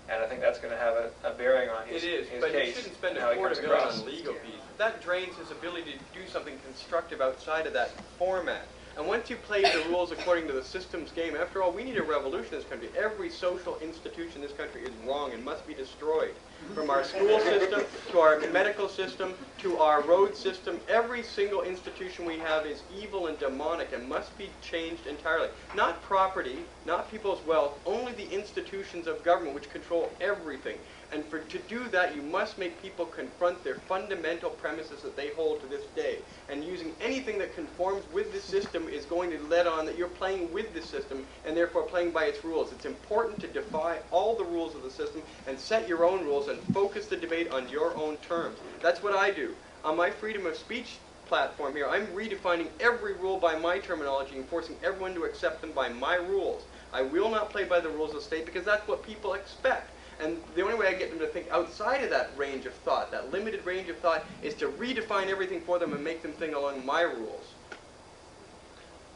and I think that's going to have a bearing on his case. It is, but he shouldn't spend $250,000 on legal fees. That drains his ability to do something constructive outside of that format. And once you play the rules according to the system's game, after all, we need a revolution in this country. Every social institution in this country is wrong and must be destroyed. From our school system, to our medical system, to our road system, every single institution we have is evil and demonic and must be changed entirely. Not property, not people's wealth, only the institutions of government which control everything. And to do that, you must make people confront their fundamental premises that they hold to this day. And using anything that conforms with the system is going to let on that you're playing with the system and therefore playing by its rules. It's important to defy all the rules of the system and set your own rules and focus the debate on your own terms. That's what I do. On my freedom of speech platform here, I'm redefining every rule by my terminology and forcing everyone to accept them by my rules. I will not play by the rules of the state because that's what people expect. And the only way I get them to think outside of that range of thought, that limited range of thought, is to redefine everything for them and make them think along my rules.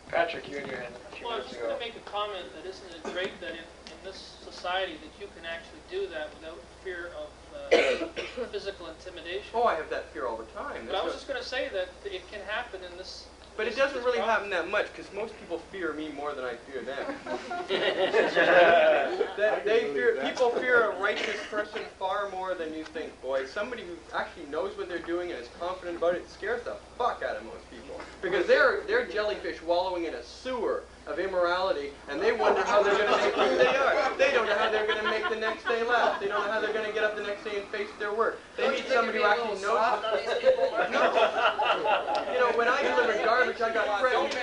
Patrick, you had your hand up a few Well, I was minutes just ago. going to make a comment that isn't it great that in this society that you can actually do that without fear of physical intimidation. Oh, I have that fear all the time. But I was just going to say that it can happen in this. But it doesn't really happen that much because most people fear me more than I fear them. People fear a righteous person far more than you think, boy. Somebody who actually knows what they're doing and is confident about it scares the fuck out of most people. Because they're jellyfish wallowing in a sewer of immorality, and they wonder how they're going to make who they are. They don't know how they're going to make the next day laugh. They don't know how they're going to get up the next day and face their work. They need somebody who actually knows. No. You know, when I delivered garbage, I got threatened.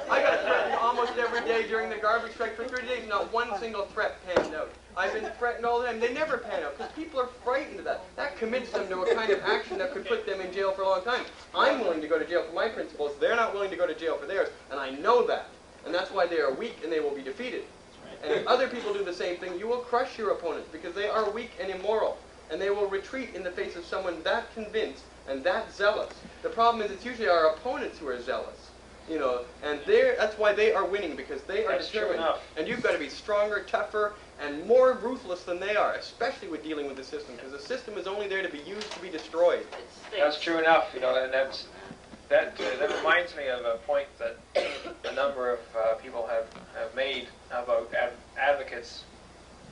I got threatened almost every day during the garbage strike for 3 days. Not one single threat panned out. I've been threatened all the time. They never pan out because people are frightened of that. That commits them to a kind of action that could put them in jail for a long time. I'm willing to go to jail for my principles. They're not willing to go to jail for theirs, and I know that. And that's why they are weak and they will be defeated. And if other people do the same thing, you will crush your opponents because they are weak and immoral. And they will retreat in the face of someone that convinced and that zealous. The problem is it's usually our opponents who are zealous. You know, and that's why they are winning, because they are determined. And you've got to be stronger, tougher, and more ruthless than they are, especially with dealing with the system, because the system is only there to be used to be destroyed. That's true enough, you know, and that reminds me of a point that a number of people have made about advocates,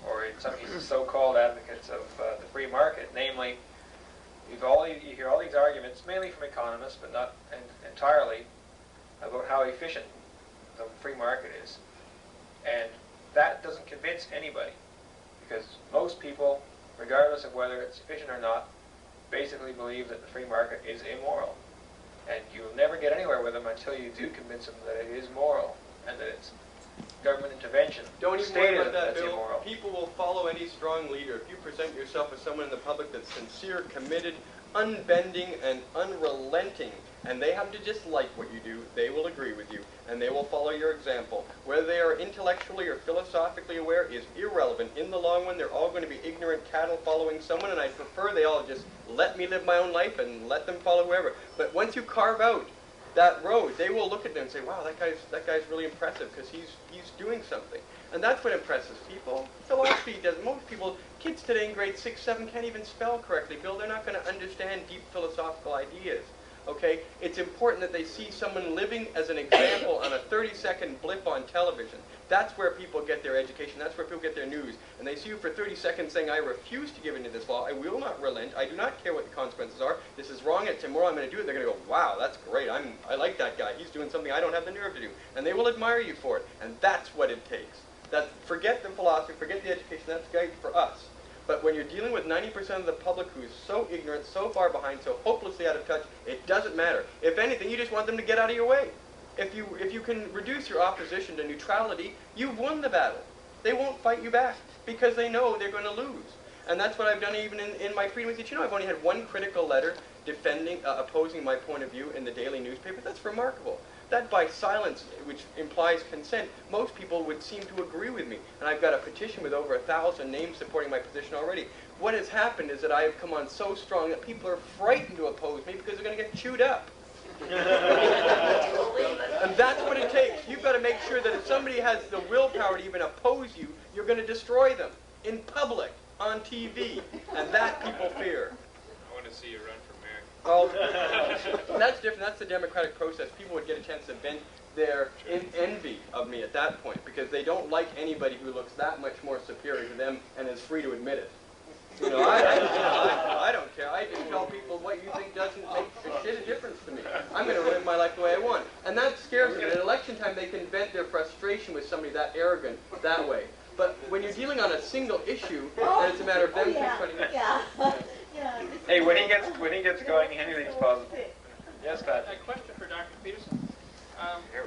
or in some cases so-called advocates of the free market. Namely, you hear all these arguments, mainly from economists, but not entirely, about how efficient the free market is. And that doesn't convince anybody, because most people, regardless of whether it's efficient or not, basically believe that the free market is immoral. And you'll never get anywhere with them until you do convince them that it is moral and that it's government intervention. Don't even worry about that, that's Bill. immoral. People will follow any strong leader. If you present yourself as someone in the public that's sincere, committed, unbending, and unrelenting, and they happen to just like what you do, they will agree with you, and they will follow your example. Whether they are intellectually or philosophically aware is irrelevant. In the long run, they're all going to be ignorant cattle following someone, and I prefer they all just let me live my own life and let them follow whoever. But once you carve out that road, they will look at them and say, wow, that guy's really impressive because he's doing something. And that's what impresses people. Philosophy doesn't. Most people, kids today in grade 6, 7 can't even spell correctly, Bill. They're not going to understand deep philosophical ideas. Okay? It's important that they see someone living as an example on a 30-second blip on television. That's where people get their education. That's where people get their news. And they see you for 30 seconds saying, I refuse to give in to this law. I will not relent. I do not care what the consequences are. This is wrong. It's immoral. I'm going to do it. They're going to go, wow, that's great. I like that guy. He's doing something I don't have the nerve to do. And they will admire you for it. And that's what it takes. Forget the philosophy. Forget the education. That's great for us. But when you're dealing with 90% of the public who's so ignorant, so far behind, so hopelessly out of touch, it doesn't matter. If anything, you just want them to get out of your way. If you can reduce your opposition to neutrality, you've won the battle. They won't fight you back because they know they're going to lose. And that's what I've done even in my freedom of speech. You know, I've only had one critical letter opposing my point of view in the daily newspaper. That's remarkable. That by silence, which implies consent, most people would seem to agree with me. And I've got a petition with over 1,000 names supporting my position already. What has happened is that I have come on so strong that people are frightened to oppose me because they're going to get chewed up. And that's what it takes. You've got to make sure that if somebody has the willpower to even oppose you, you're going to destroy them in public, on TV. And that people fear. I want to see you run for mayor. Oh, that's different. That's the democratic process. People would get a chance to vent their envy of me at that point because they don't like anybody who looks that much more superior to them and is free to admit it. You know, I don't care. I just tell people what you think doesn't make a shit of difference to me. I'm going to live my life the way I want. And that scares them. At election time, they can vent their frustration with somebody that arrogant that way. But when you're dealing on a single issue, and it's a matter of them confronting you. Hey, when he gets going, anything's possible. Yes, Pat. A question for Dr. Peterson. Yeah.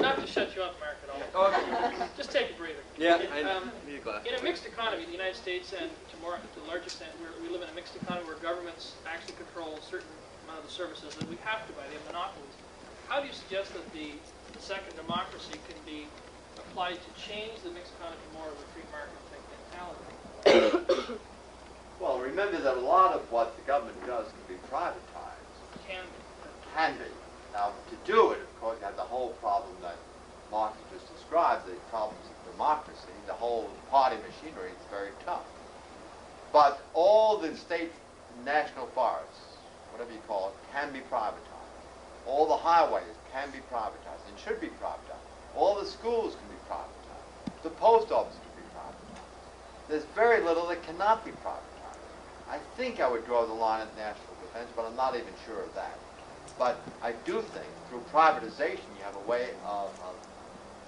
Not to shut you up, Marc, at all. Okay. Just take a breather. Yeah, I need a glass. In a mixed economy, the United States and to a large extent, we live in a mixed economy where governments actually controls certain amount of the services that we have to buy. They have monopolies. How do you suggest that the second democracy can be applied to change the mixed economy more of a free market type mentality? Well, remember that a lot of what the government does can be privatized. Can be. Can be. Now, to do it, of course, you have the whole problem that Marc just described, the problems of democracy, the whole party machinery is very tough. But all the state national forests, whatever you call it, can be privatized. All the highways can be privatized and should be privatized. All the schools can be privatized. The post office can be privatized. There's very little that cannot be privatized. I think I would draw the line at national defense, but I'm not even sure of that. But I do think through privatization you have a way of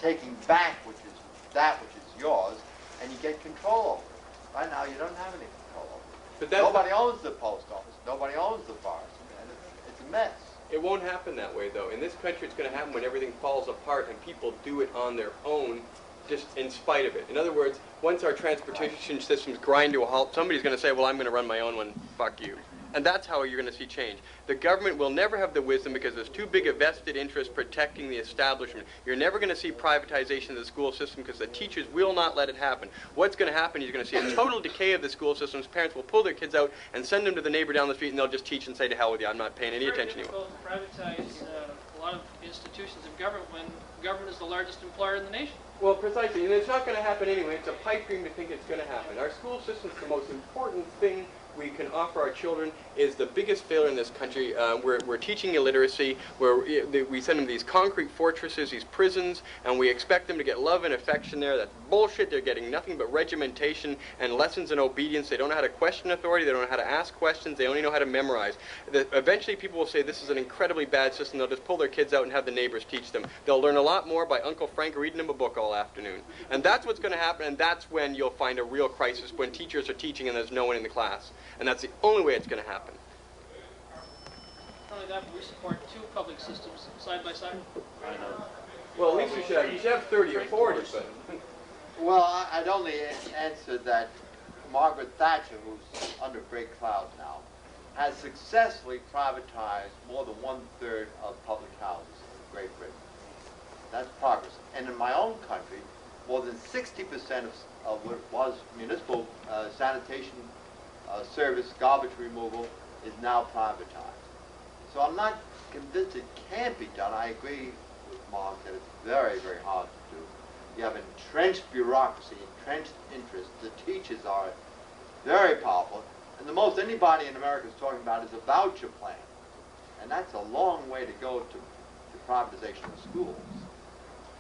taking back which is yours, and you get control over it. Right now you don't have any control over it. But nobody owns the post office. Nobody owns the forest. And it's a mess. It won't happen that way, though. In this country, it's going to happen when everything falls apart and people do it on their own, just in spite of it. In other words, once our transportation systems grind to a halt, somebody's going to say, well, I'm going to run my own one, fuck you. And that's how you're going to see change. The government will never have the wisdom because there's too big a vested interest protecting the establishment. You're never going to see privatization of the school system because the teachers will not let it happen. What's going to happen is you're going to see a total decay of the school systems. Parents will pull their kids out and send them to the neighbor down the street, and they'll just teach and say, to hell with you, I'm not paying any attention anymore. It's very difficult to privatize a lot of institutions of government when government is the largest employer in the nation. Well, precisely, and it's not going to happen anyway. It's a pipe dream to think it's going to happen. Our school system is the most important thing we can offer our children. Is the biggest failure in this country. We're teaching illiteracy. We send them these concrete fortresses, these prisons, and we expect them to get love and affection there. That's bullshit. They're getting nothing but regimentation and lessons in obedience. They don't know how to question authority. They don't know how to ask questions. They only know how to memorize. Eventually people will say this is an incredibly bad system. They'll just pull their kids out and have the neighbors teach them. They'll learn a lot more by Uncle Frank reading them a book all afternoon. And that's what's going to happen, and that's when you'll find a real crisis, when teachers are teaching and there's no one in the class. And that's the only way it's going to happen. Not only that, but we support two public systems side by side. Well, at least you should have 30 or 40. But Well, I'd only answer that Margaret Thatcher, who's under great cloud now, has successfully privatized more than 1/3 of public houses in Great Britain. That's progress. And in my own country, more than 60% of what was municipal sanitation service, garbage removal, is now privatized. So I'm not convinced it can't be done. I agree with Marc that it's very, very hard to do. You have entrenched bureaucracy, entrenched interests. The teachers are very powerful. And the most anybody in America is talking about is a voucher plan. And that's a long way to go to privatization of schools.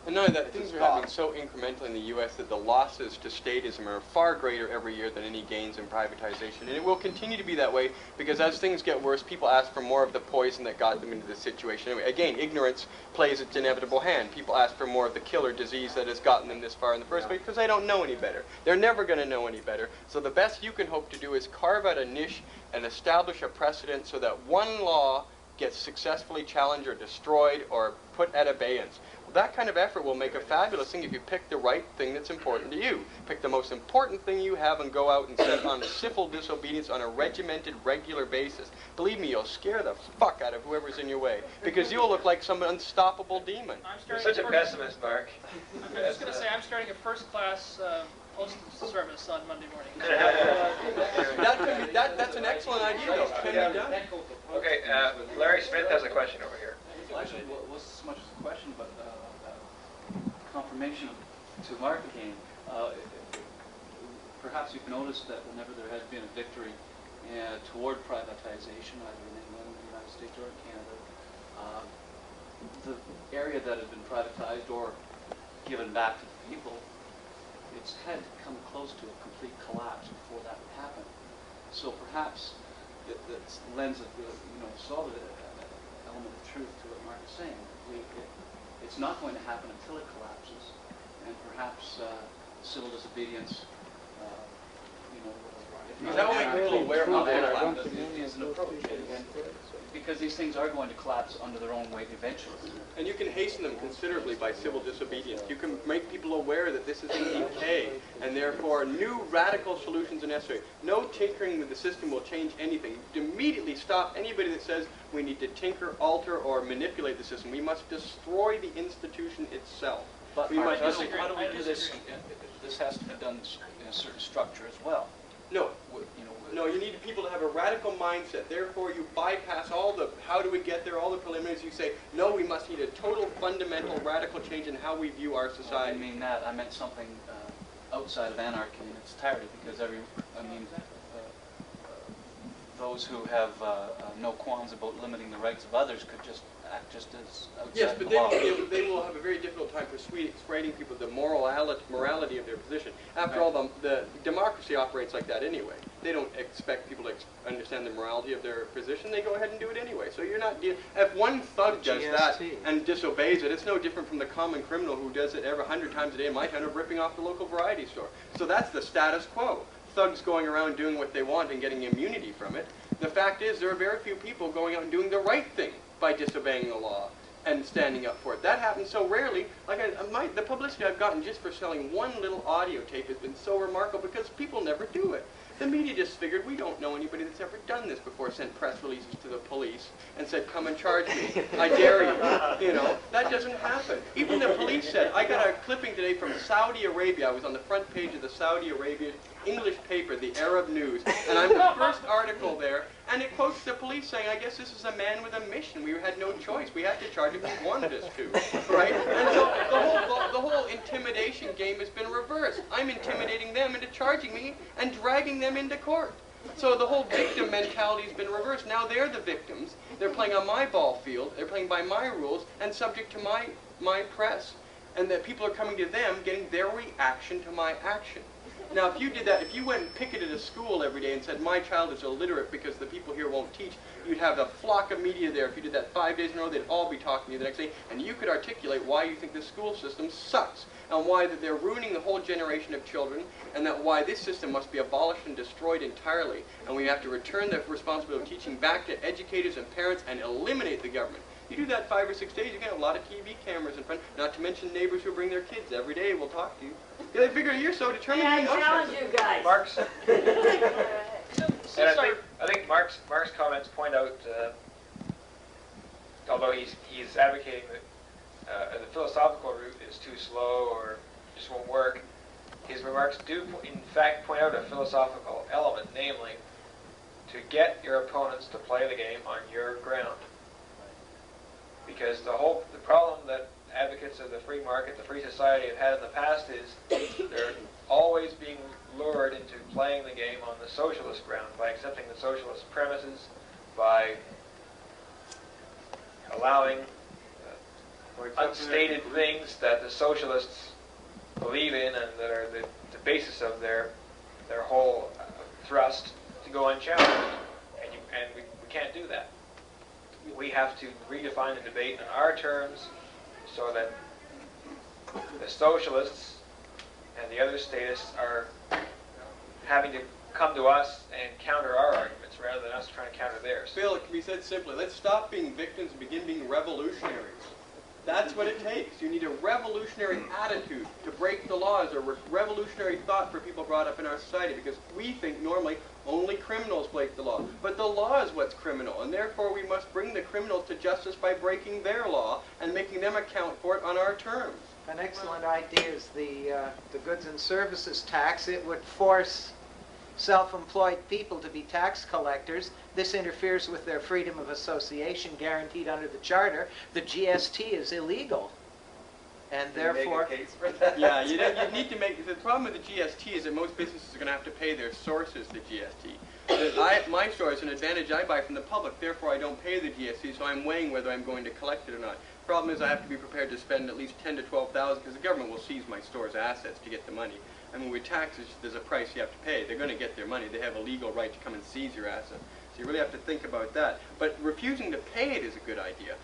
And none of that, things are happening so incrementally in the U.S. that the losses to statism are far greater every year than any gains in privatization. And it will continue to be that way because as things get worse, people ask for more of the poison that got them into this situation. Anyway, again, ignorance plays its inevitable hand. People ask for more of the killer disease that has gotten them this far in the first place because they don't know any better. They're never going to know any better. So the best you can hope to do is carve out a niche and establish a precedent so that one law gets successfully challenged or destroyed or put at abeyance. That kind of effort will make a fabulous thing if you pick the right thing that's important to you. Pick the most important thing you have and go out and set on civil disobedience on a regimented, regular basis. Believe me, you'll scare the fuck out of whoever's in your way because you'll look like some unstoppable demon. You're such a pessimist, Marc. I'm just going to say I'm starting a first-class postal service on Monday morning. That's an excellent idea, though. Can be done. Okay, Larry Smith has a question over here. Well, actually, it wasn't so much a question, but confirmation to Marc again. Perhaps you've noticed that whenever there has been a victory toward privatization, either in England, the United States, or in Canada, the area that has been privatized or given back to the people, it's had to come close to a complete collapse before that would happen. So perhaps the lens of saw the element of truth to what Marc is saying. It's not going to happen until it collapses, and perhaps civil disobedience, Because that will make people aware of how they collapse. Is an approach, because these things are going to collapse under their own weight eventually. And you can hasten them considerably by civil disobedience. You can make people aware that this is in decay, and therefore new radical solutions are necessary. No tinkering with the system will change anything. You immediately stop anybody that says we need to tinker, alter, or manipulate the system. We must destroy the institution itself. But we must how do we do this? This has to be done in a certain structure as well. No. No, you need people to have a radical mindset. Therefore, you bypass all the how do we get there, all the preliminaries. You say, no, we must need a total, fundamental, radical change in how we view our society. I didn't mean that. I meant something outside of anarchy in its entirety, because those who have no qualms about limiting the rights of others could just act just as outside yes, but the law. they will have a very difficult time persuading people the morality of their position. After all, the democracy operates like that anyway. They don't expect people to understand the morality of their position. They go ahead and do it anyway. So you're not if one thug does that and disobeys it, it's no different from the common criminal who does it every 100 times a day in my town of ripping off the local variety store. So that's the status quo. Thugs going around doing what they want and getting immunity from it. The fact is there are very few people going out and doing the right thing by disobeying the law and standing up for it. That happens so rarely. Like the publicity I've gotten just for selling one little audio tape has been so remarkable because people never do it. The media just figured we don't know anybody that's ever done this before, sent press releases to the police and said, come and charge me. I dare you. You know, that doesn't happen. Even the police said, I got a clipping today from Saudi Arabia. I was on the front page of the Saudi Arabia English paper, the Arab News, and I'm the first article there, and it quotes the police saying, I guess this is a man with a mission. We had no choice. We had to charge him if he wanted us to, right? And so the whole intimidation game has been reversed. I'm intimidating them into charging me and dragging them into court. So the whole victim mentality has been reversed. Now they're the victims. They're playing on my ball field. They're playing by my rules and subject to my press. And that people are coming to them, getting their reaction to my action. Now, if you did that, if you went and picketed a school every day and said, my child is illiterate because the people here won't teach, you'd have a flock of media there. If you did that 5 days in a row, they'd all be talking to you the next day, and you could articulate why you think the school system sucks, and why that they're ruining the whole generation of children, and that why this system must be abolished and destroyed entirely, and we have to return the responsibility of teaching back to educators and parents and eliminate the government. You do that 5 or 6 days, you get a lot of TV cameras in front, not to mention neighbors who bring their kids every day will talk to you. Yeah, they figure you're so determined. I challenge you guys. Marc's, and I think Marc's comments point out, although he's advocating that the philosophical route is too slow or just won't work, his remarks do in fact point out a philosophical element, namely to get your opponents to play the game on your ground. Because the problem that advocates of the free market, the free society have had in the past is they're always being lured into playing the game on the socialist ground by accepting the socialist premises, by allowing unstated things that the socialists believe in and that are the basis of their whole thrust to go unchallenged. And we can't do that. We have to redefine the debate in our terms so that the socialists and the other statists are having to come to us and counter our arguments rather than us trying to counter theirs. Bill, it can be said simply, let's stop being victims and begin being revolutionaries. That's what it takes. You need a revolutionary attitude to break the laws, a revolutionary thought for people brought up in our society, because we think normally only criminals break the law. But the law is what's criminal, and therefore we must bring the criminals to justice by breaking their law and making them account for it on our terms. An excellent idea is the goods and services tax. It would force self-employed people to be tax collectors. This interferes with their freedom of association guaranteed under the Charter. The GST is illegal. And therefore... Make a case for that? Yeah, you need to make... The problem with the GST is that most businesses are going to have to pay their sources the GST. My store is an advantage I buy from the public, therefore I don't pay the GST, so I'm weighing whether I'm going to collect it or not. The problem is I have to be prepared to spend at least $10,000 to $12,000 because the government will seize my store's assets to get the money. I mean, with taxes, there's a price you have to pay. They're going to get their money. They have a legal right to come and seize your asset. So you really have to think about that. But refusing to pay it is a good idea.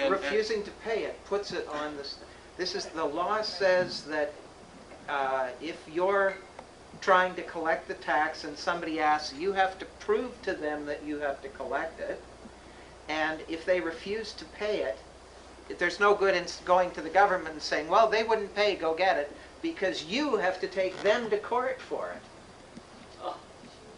Refusing to pay it puts it on this. This is the law says that if your trying to collect the tax, and somebody asks, you have to prove to them that you have to collect it. And if they refuse to pay it, there's no good in going to the government and saying, well, they wouldn't pay, go get it, because you have to take them to court for it.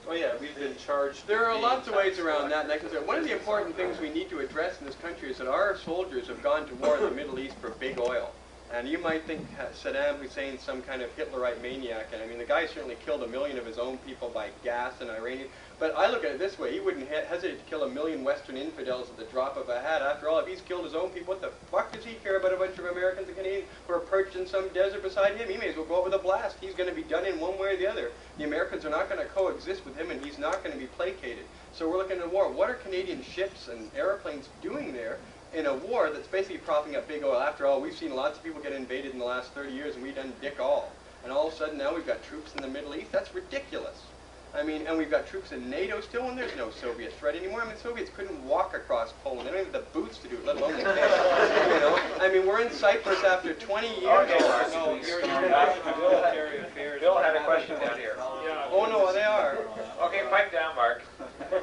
Oh yeah, we've been charged. There are lots of ways around that. And one of the important things we need to address in this country is that our soldiers have gone to war in the Middle East for big oil. And you might think Saddam Hussein's some kind of Hitlerite maniac. And I mean, the guy certainly killed 1 million of his own people by gas and Iranian. But I look at it this way. He wouldn't hesitate to kill 1 million Western infidels at the drop of a hat. After all, if he's killed his own people, what the fuck does he care about a bunch of Americans and Canadians who are perched in some desert beside him? He may as well go out with a blast. He's going to be done in one way or the other. The Americans are not going to coexist with him, and he's not going to be placated. So we're looking at a war. What are Canadian ships and airplanes doing there in a war that's basically propping up big oil? After all, we've seen lots of people get invaded in the last 30 years, and we've done dick all. And all of a sudden now we've got troops in the Middle East. That's ridiculous. I mean, and we've got troops in NATO still, and there's no Soviet threat anymore. I mean, Soviets couldn't walk across Poland. They don't even have the boots to do it, let alone the tanks. You know? I mean, we're in Cyprus after 20 years. Bill had a question down here. Oh, no, they are. Okay, pipe down, Mark.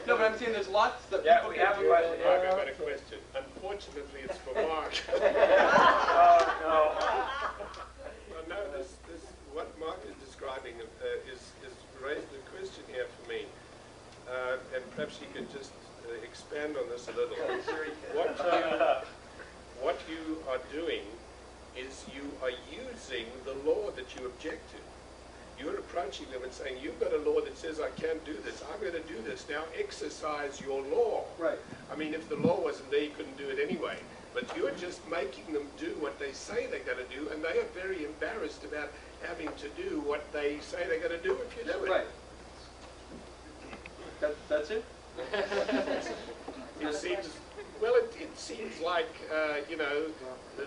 No, but I'm saying there's lots that Yeah, we have a question. Mark, I've got a question. Unfortunately, it's for Mark. No. Well, no, what Mark is describing is raised a question here for me, and perhaps you could just expand on this a little. What you are doing is you are using the law that you object to. You're approaching them and saying, you've got a law that says I can't do this. I'm going to do this. Now exercise your law. Right. I mean, if the law wasn't there, you couldn't do it anyway. But you're just making them do what they say they're going to do, and they are very embarrassed about having to do what they say they're going to do if you do it. Right. That's it? It seems, well, it seems like, you know,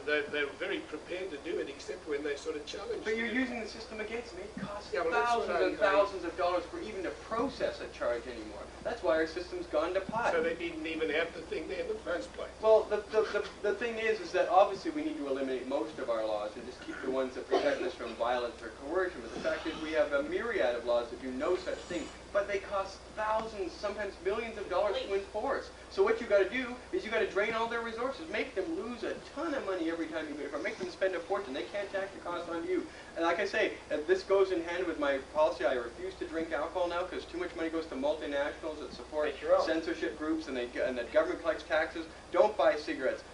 they're very prepared to do it, except when they sort of challenge. But you're using the system against them. It costs Yeah, well, that's what thousands and thousands of dollars for even to process a charge anymore. That's why our system's gone to pot. So they didn't even have the thing there in the first place. Well, the thing is that obviously we need to eliminate most of our laws and just keep the ones that protect us from violence or coercion. But the fact is we have a myriad of laws that do no such thing. But they cost thousands, sometimes millions of dollars to enforce. So what you got to do is you got to drain all their resources, make them lose a ton of money every time you go to court, make them spend a fortune. They can't tax the cost on you. And like I say, this goes in hand with my policy. I refuse to drink alcohol now because too much money goes to multinationals that support censorship groups, and the government collects taxes. Don't buy cigarettes.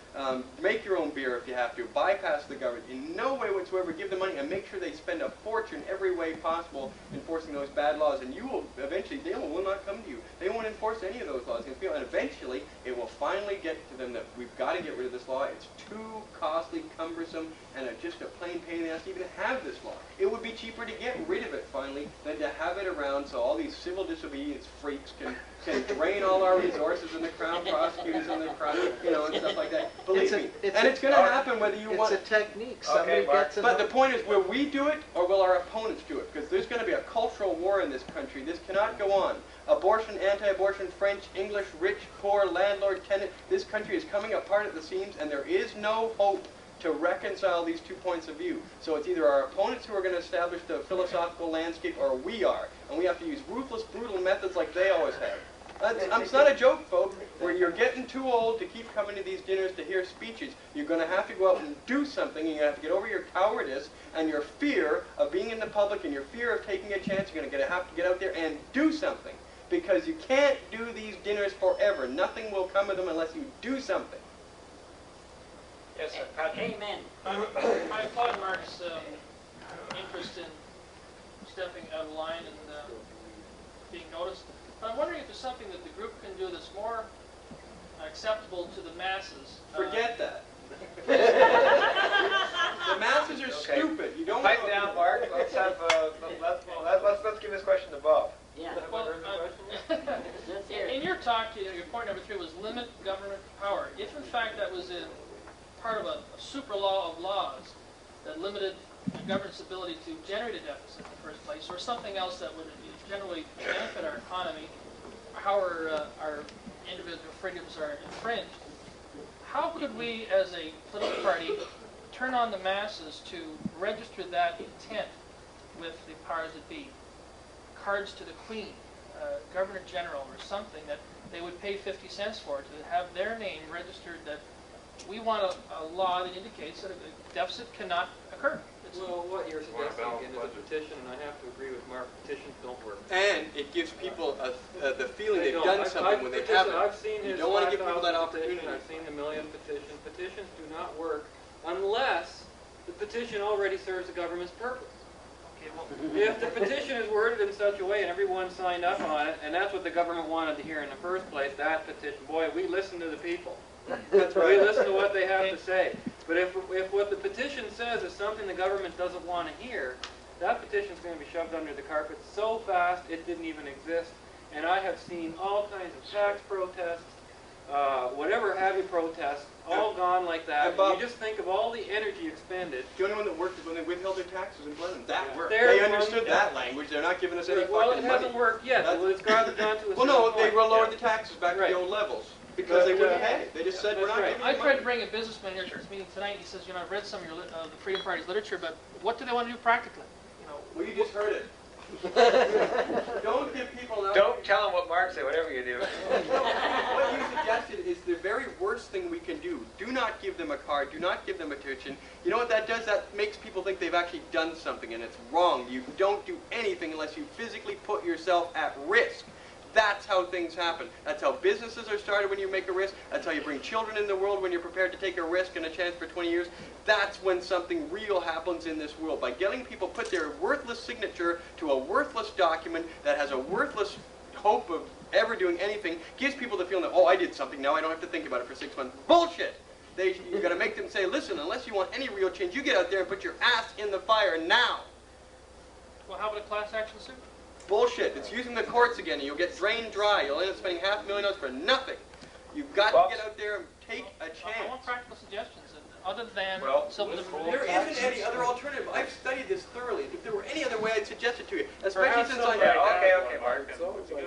Make your own beer if you have to. Bypass the government. In no way whatsoever give them money, and make sure they spend a fortune every way possible enforcing those bad laws. And you will eventually, they will not come to you. They won't enforce any of those laws. And eventually, it will finally get to them that we've got to get rid of this law. It's too costly, cumbersome, and just a plain pain in the ass to even have this law. It would be cheaper to get rid of it finally than to have it around so all these civil disobedience freaks can drain all our resources, and the Crown prosecutors and the Crown, you know, and stuff like that. Believe me. And it's going to happen whether you want. It's a technique. Somebody gets but the point is, will we do it or will our opponents do it? Because there's going to be a cultural war in this country. This cannot go on. Abortion, anti-abortion, French, English, rich, poor, landlord, tenant. This country is coming apart at the seams, and there is no hope to reconcile these 2 points of view. So it's either our opponents who are going to establish the philosophical landscape, or we are. And we have to use ruthless, brutal methods like they always have. It's not a joke, folks. Where you're getting too old to keep coming to these dinners to hear speeches. You're going to have to go out and do something, and you have to get over your cowardice and your fear of being in the public and your fear of taking a chance. You're going to have to get out there and do something. Because you can't do these dinners forever. Nothing will come of them unless you do something. Yes, sir. Patrick. Amen. I applaud Mark's interest in stepping out of line and being noticed. But I'm wondering if there's something that the group can do that's more acceptable to the masses. Forget that. The masses are stupid. You don't pipe down, Mark. Let's have let's give this question to Bob. Yeah. Well, in your talk, your point number 3 was limit government power. If in fact that was part of a super law of laws that limited the government's ability to generate a deficit in the first place, or something else that would generally benefit our economy, how our individual freedoms are infringed, how could we as a political party turn on the masses to register that intent with the powers that be? cards to the Queen, Governor General, or something that they would pay 50 cents for, to have their name registered that we want a law that indicates that a deficit cannot occur. Well, what you're suggesting again is a petition, and I have to agree with Marc, petitions don't work. And it gives people the feeling They they've don't. done something when they haven't. I've seen You his don't want to give 5,000 people that petition, opportunity. I've seen the million petition. Petitions do not work unless the petition already serves the government's purpose. Okay, well, If the petition is worded in such a way and everyone signed up on it, and that's what the government wanted to hear in the first place, that petition, boy, we listen to the people. That's We right. listen to what they have to say. But if what the petition says is something the government doesn't want to hear, that petition's going to be shoved under the carpet so fast it didn't even exist. And I have seen all kinds of tax protests, whatever have you protests, all gone like that. And Bob, you just think of all the energy expended. The only one that worked is when they withheld their taxes in Blenheim. That worked. They're They the one- understood that language. They're not giving us any Well, it fucking money. hasn't worked yet. That's- Well, it's got down to a Well, no, certain they point. lowered the taxes back to Right. the old levels because they But, wouldn't pay. They just said, we're not that's right. giving I you tried to money. bring a businessman here to this meeting tonight, and he says, you know, I've read some of your the Freedom Party's literature, but what do they want to do practically? You know, Well, you just heard it. Don't give people an Don't tell them what Marc said, whatever you do. What you suggested is the very worst thing we can do. Do not give them a card. Do not give them a petition. You know what that does? That makes people think they've actually done something, and it's wrong. You don't do anything unless you physically put yourself at risk. That's how things happen. That's how businesses are started when you make a risk. That's how you bring children in the world when you're prepared to take a risk and a chance for 20 years. That's when something real happens in this world. By getting people put their worthless signature to a worthless document that has a worthless hope of ever doing anything, gives people the feeling that, oh, I did something, now I don't have to think about it for 6 months. Bullshit! You've got to make them say, listen, unless you want any real change, you get out there and put your ass in the fire now. well, how about a class action suit? Bullshit. It's using the courts again, and you'll get drained dry. You'll end up spending $500,000 for nothing. You've got Boss? to get out there and take a I chance. want practical suggestions, other than Well, civil There isn't any other alternative. I've studied this thoroughly. If there were any other way, I'd suggest it to you. Especially since I... Okay, Marc.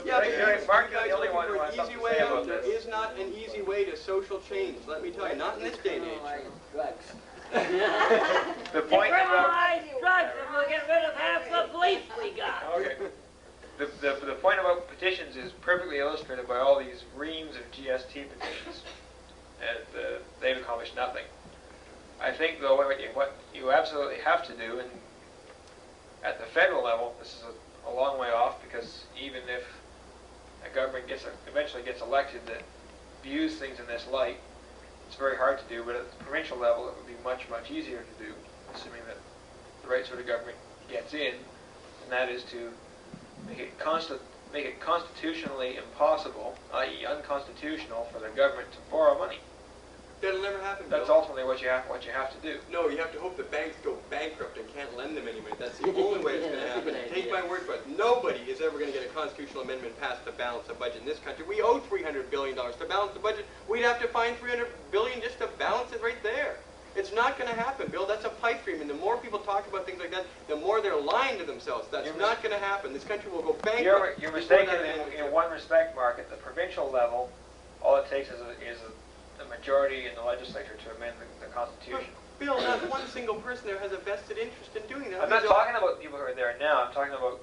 Yeah, but You're- you Marc, guys the only are one who looking has for an easy something to way say out. about There this. is not an easy way to social change. Let me tell you, not in this day and age. The point about... Decriminalize drugs and we'll get rid of half the police we got. Okay. The point about petitions is perfectly illustrated by all these reams of GST petitions, and they've accomplished nothing. I think, though, what you absolutely have to do, and at the federal level, this is a long way off, because even if a government eventually gets elected that views things in this light, it's very hard to do, but at the provincial level it would be much, much easier to do, assuming that the right sort of government gets in, and that is to make it constitutionally impossible, i.e. unconstitutional, for the government to borrow money. That'll never happen, That's Bill. ultimately what you have to do. No, you have to hope the banks go bankrupt and can't lend them any money. That's the only way it's going to happen. Take my word for it. Nobody is ever going to get a constitutional amendment passed to balance the budget in this country. We owe $300 billion. To balance the budget, we'd have to find $300 billion just to balance it right there. It's not going to happen, Bill. That's a pipe dream. And the more people talk about things like that, the more they're lying to themselves. That's not going to happen. This country will go bankrupt. You're mistaken in one respect, Marc. At the provincial level, all it takes is a majority in the legislature to amend the Constitution. But, Bill, not one single person there has a vested interest in doing that. I'm not talking about people who are there now. I'm talking about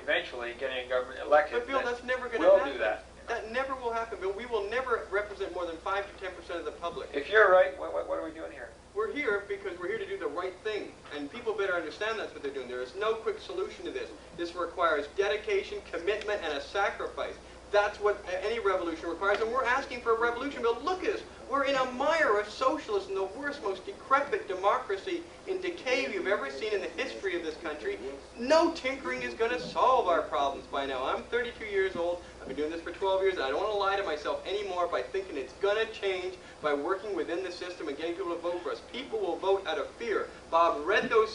eventually getting a government elected. But, Bill, that's never going to will happen. do that. That never will happen, Bill. We will never represent more than 5 to 10% of the public. If you're right, what are we doing here? We're here because we're here to do the right thing. And people better understand that's what they're doing. There is no quick solution to this. This requires dedication, commitment, and a sacrifice. That's what any revolution requires, and we're asking for a revolution. But look at us. We're in a mire of socialism, the worst, most decrepit democracy in decay you've ever seen in the history of this country. No tinkering is going to solve our problems by now. I'm 32 years old. I've been doing this for 12 years, and I don't want to lie to myself anymore by thinking it's going to change by working within the system and getting people to vote for us. People will vote out of fear. Bob read those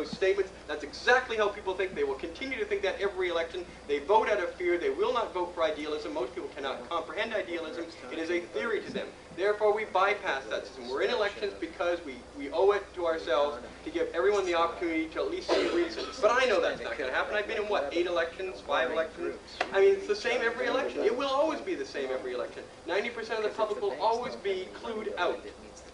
statements. That's exactly how people think. They will continue to think that every election. They vote out of fear. They will not vote for idealism. Most people cannot comprehend idealism. It is a theory to them. Therefore, we bypass that system. We're in elections because we owe it to ourselves to give everyone the opportunity to at least see reason. But I know that's not going to happen. I've been in, what, 8 elections, 5 elections? I mean, it's the same every election. It will always be the same every election. 90% of the public will always be clued out.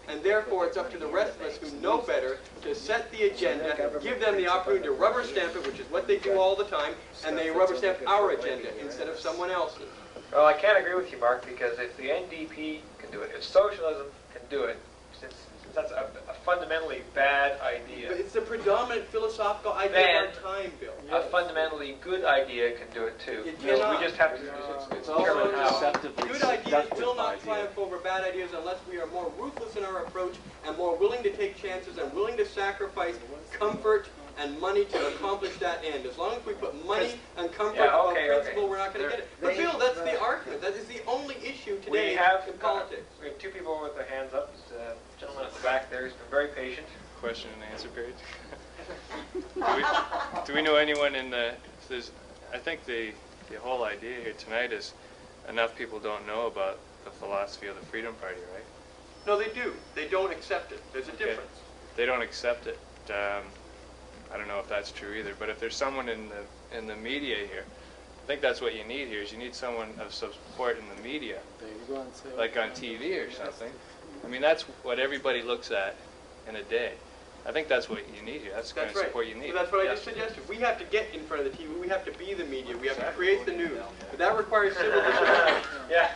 And therefore, it's up to the rest of us who know better to set the agenda, give them the opportunity to rubber stamp it, which is what they do all the time, and they rubber stamp our agenda instead of someone else's. Well, I can't agree with you, Mark, because if the NDP can do it, if socialism can do it, since that's a fundamentally bad idea. But it's the predominant philosophical idea of our time, Bill. A fundamentally good idea can do it too. It cannot. We just have to determine how. Good ideas will not triumph over bad ideas unless we are more ruthless in our approach and more willing to take chances and willing to sacrifice comfort and money to accomplish that end. As long as we put money and comfort above principle, we're not going to get it. But Bill, that's the argument. That is the only issue today in politics. We have 2 people with their hands up. There's a gentleman at the back there who's been very patient. Question and answer period. do we know anyone in the... I think the whole idea here tonight is enough people don't know about the philosophy of the Freedom Party, right? No, they do. They don't accept it. There's a difference. They don't accept it. I don't know if that's true either, but if there's someone in the media here, I think that's what you need here, is you need someone of support in the media, like on TV or something. I mean, that's what everybody looks at in a day. I think that's what you need here. That's the kind of support you need. So that's what I just suggested. We have to get in front of the TV. We have to be the media. We have to create the news. But that requires civil disobedience. Yeah.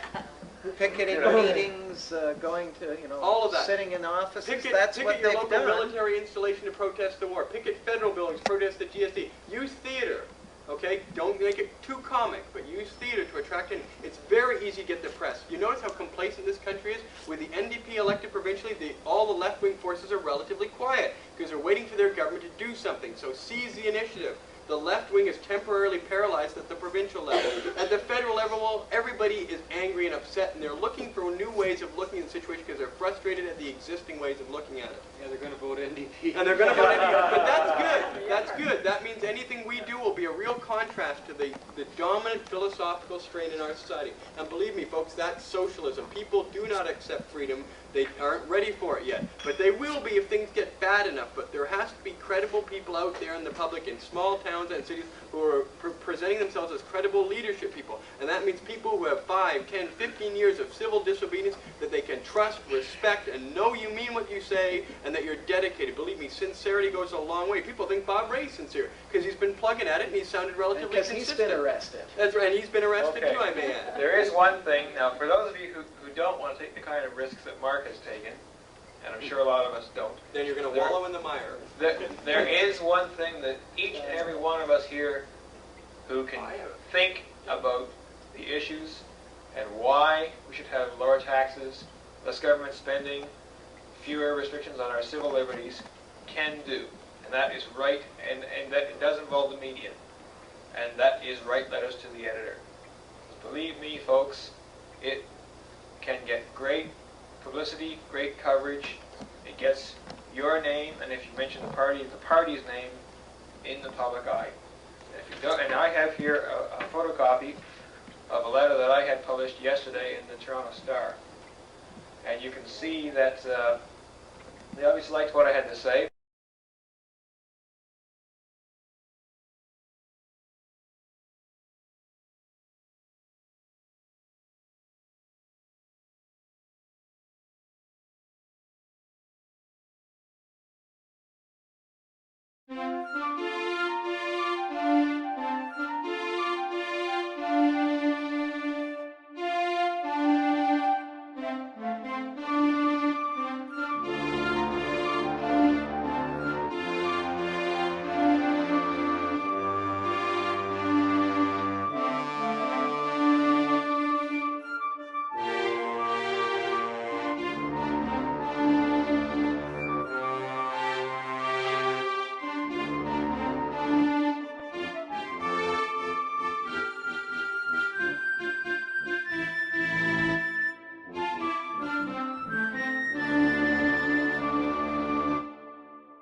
Picketing meetings, going to, all of that. Sitting in offices, Picket what your they've local done. military installation to protest the war. Picket federal buildings, protest the GSD. Use theater, okay? Don't make it too comic, but use theater to attract in. It's very easy to get the press. You notice how complacent this country is? With the NDP elected provincially, all the left-wing forces are relatively quiet because they're waiting for their government to do something. So seize the initiative. The left wing is temporarily paralyzed at the provincial level. At the federal level, everybody is angry and upset, and they're looking for new ways of looking at the situation because they're frustrated at the existing ways of looking at it. Yeah, they're going to vote NDP. And they're going to vote NDP. But that's good. That's good. That means anything we do will be a real contrast to the dominant philosophical strain in our society. And believe me, folks, that's socialism. People do not accept freedom. They aren't ready for it yet. But they will be if things get bad enough. But there has to be credible people out there in the public in small towns and cities who are presenting themselves as credible leadership people. And that means people who have 5, 10, 15 years of civil disobedience that they can trust, respect, and know you mean what you say and that you're dedicated. Believe me, sincerity goes a long way. People think Bob Ray's sincere because he's been plugging at it and he's sounded relatively consistent. Because he's been arrested. That's right, and he's been arrested too, I may add. There is one thing. Now, for those of you who don't want to take the kind of risks that Mark has taken, and I'm sure a lot of us don't. Then you're going to wallow in the mire. There is one thing that each and every one of us here who can think about the issues and why we should have lower taxes, less government spending, fewer restrictions on our civil liberties can do. And that is right, and that it does involve the media. And that is right letters to the editor. Believe me, folks, it can get great publicity, great coverage. It gets your name, and if you mention the party's name in the public eye. If you don't, and I have here a photocopy of a letter that I had published yesterday in the Toronto Star. And you can see that they obviously liked what I had to say.